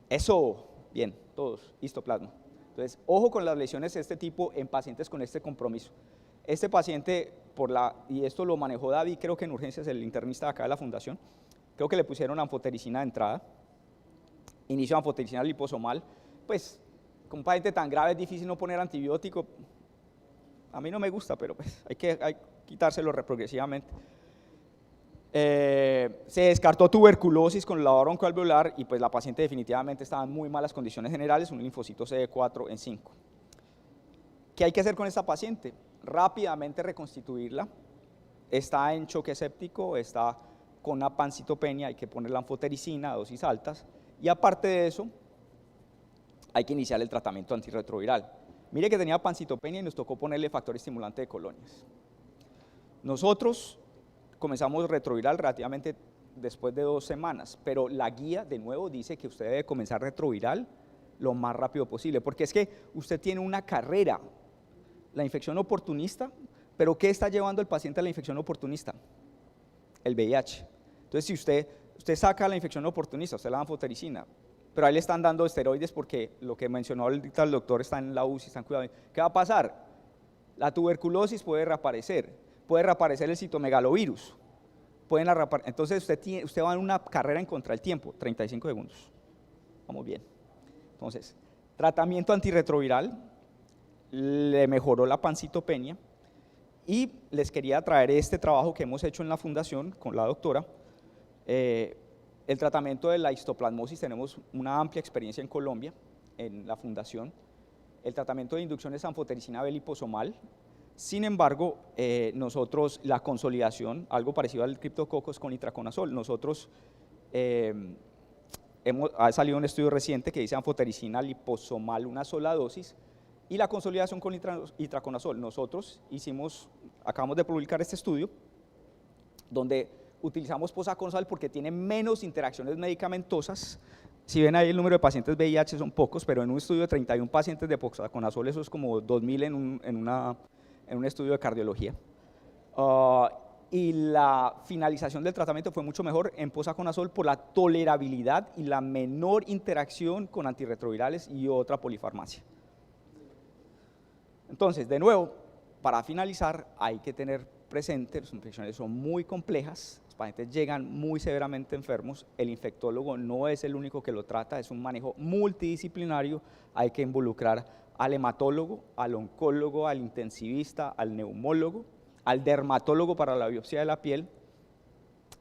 Eso, bien, todos, histoplasma. Entonces, ojo con las lesiones de este tipo en pacientes con este compromiso. Este paciente, y esto lo manejó David, creo que en urgencias, el internista de acá de la fundación, creo que le pusieron anfotericina de entrada, inicio de anfotericina liposomal, pues con un paciente tan grave es difícil no poner antibiótico. A mí no me gusta, pero pues hay que quitárselo progresivamente. Se descartó tuberculosis con el lavado broncoalveolar y pues la paciente definitivamente estaba en muy malas condiciones generales, un linfocito CD4 en 5. ¿Qué hay que hacer con esta paciente? Rápidamente reconstituirla. Está en choque séptico, está con una pancitopenia, hay que ponerle anfotericina a dosis altas y aparte de eso hay que iniciar el tratamiento antirretroviral. Mire que tenía pancitopenia y nos tocó ponerle factor estimulante de colonias. Nosotros comenzamos retroviral relativamente después de 2 semanas, pero la guía de nuevo dice que usted debe comenzar retroviral lo más rápido posible, porque es que usted tiene una carrera, la infección oportunista, pero ¿qué está llevando el paciente a la infección oportunista? El VIH. Entonces, si usted saca la infección oportunista, usted le da anfotericina, pero ahí le están dando esteroides porque lo que mencionó ahorita el doctor está en la UCI, están cuidando. ¿Qué va a pasar? La tuberculosis puede reaparecer el citomegalovirus, entonces usted va en una carrera en contra del tiempo, 35 segundos. Vamos bien. Entonces, tratamiento antirretroviral, le mejoró la pancitopenia y les quería traer este trabajo que hemos hecho en la fundación con la doctora. El tratamiento de la histoplasmosis, tenemos una amplia experiencia en Colombia, en la fundación. El tratamiento de inducción es anfotericina B liposomal. Sin embargo, nosotros, la consolidación, algo parecido al criptococos con itraconazol, nosotros ha salido un estudio reciente que dice anfotericina liposomal una sola dosis y la consolidación con itraconazol. Nosotros acabamos de publicar este estudio donde utilizamos posaconazol porque tiene menos interacciones medicamentosas. Si ven ahí el número de pacientes VIH son pocos, pero en un estudio de 31 pacientes de posaconazol eso es como 2000 en un estudio de cardiología. Y la finalización del tratamiento fue mucho mejor en posaconazol por la tolerabilidad y la menor interacción con antirretrovirales y otra polifarmacia. Entonces, de nuevo, para finalizar, hay que tener presente, las infecciones son muy complejas, los pacientes llegan muy severamente enfermos, el infectólogo no es el único que lo trata, es un manejo multidisciplinario, hay que involucrar al hematólogo, al oncólogo, al intensivista, al neumólogo, al dermatólogo para la biopsia de la piel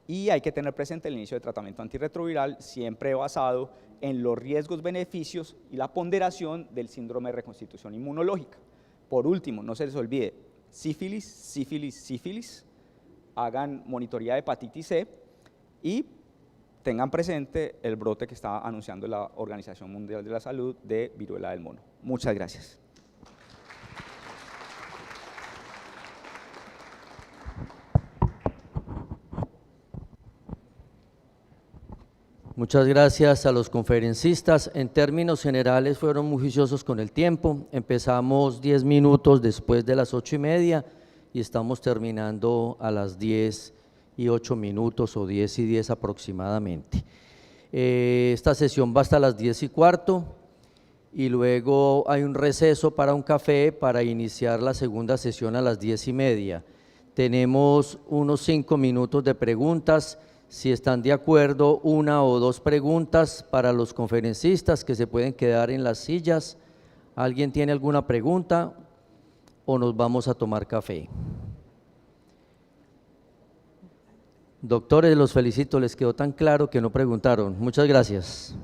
y hay que tener presente el inicio de tratamiento antirretroviral siempre basado en los riesgos, beneficios y la ponderación del síndrome de reconstitución inmunológica. Por último, no se les olvide, sífilis, hagan monitoría de hepatitis C y tengan presente el brote que está anunciando la Organización Mundial de la Salud de viruela del mono. Muchas gracias. Muchas gracias a los conferencistas. En términos generales fueron muy juiciosos con el tiempo. Empezamos 10 minutos después de las 8:30 y estamos terminando a las 10:08 o 10:10 aproximadamente. Esta sesión va hasta las 10:15 y luego hay un receso para un café para iniciar la segunda sesión a las 10:30. Tenemos unos 5 minutos de preguntas. Si están de acuerdo, 1 o 2 preguntas para los conferencistas que se pueden quedar en las sillas. ¿Alguien tiene alguna pregunta o nos vamos a tomar café? Doctores, los felicito, les quedó tan claro que no preguntaron. Muchas gracias.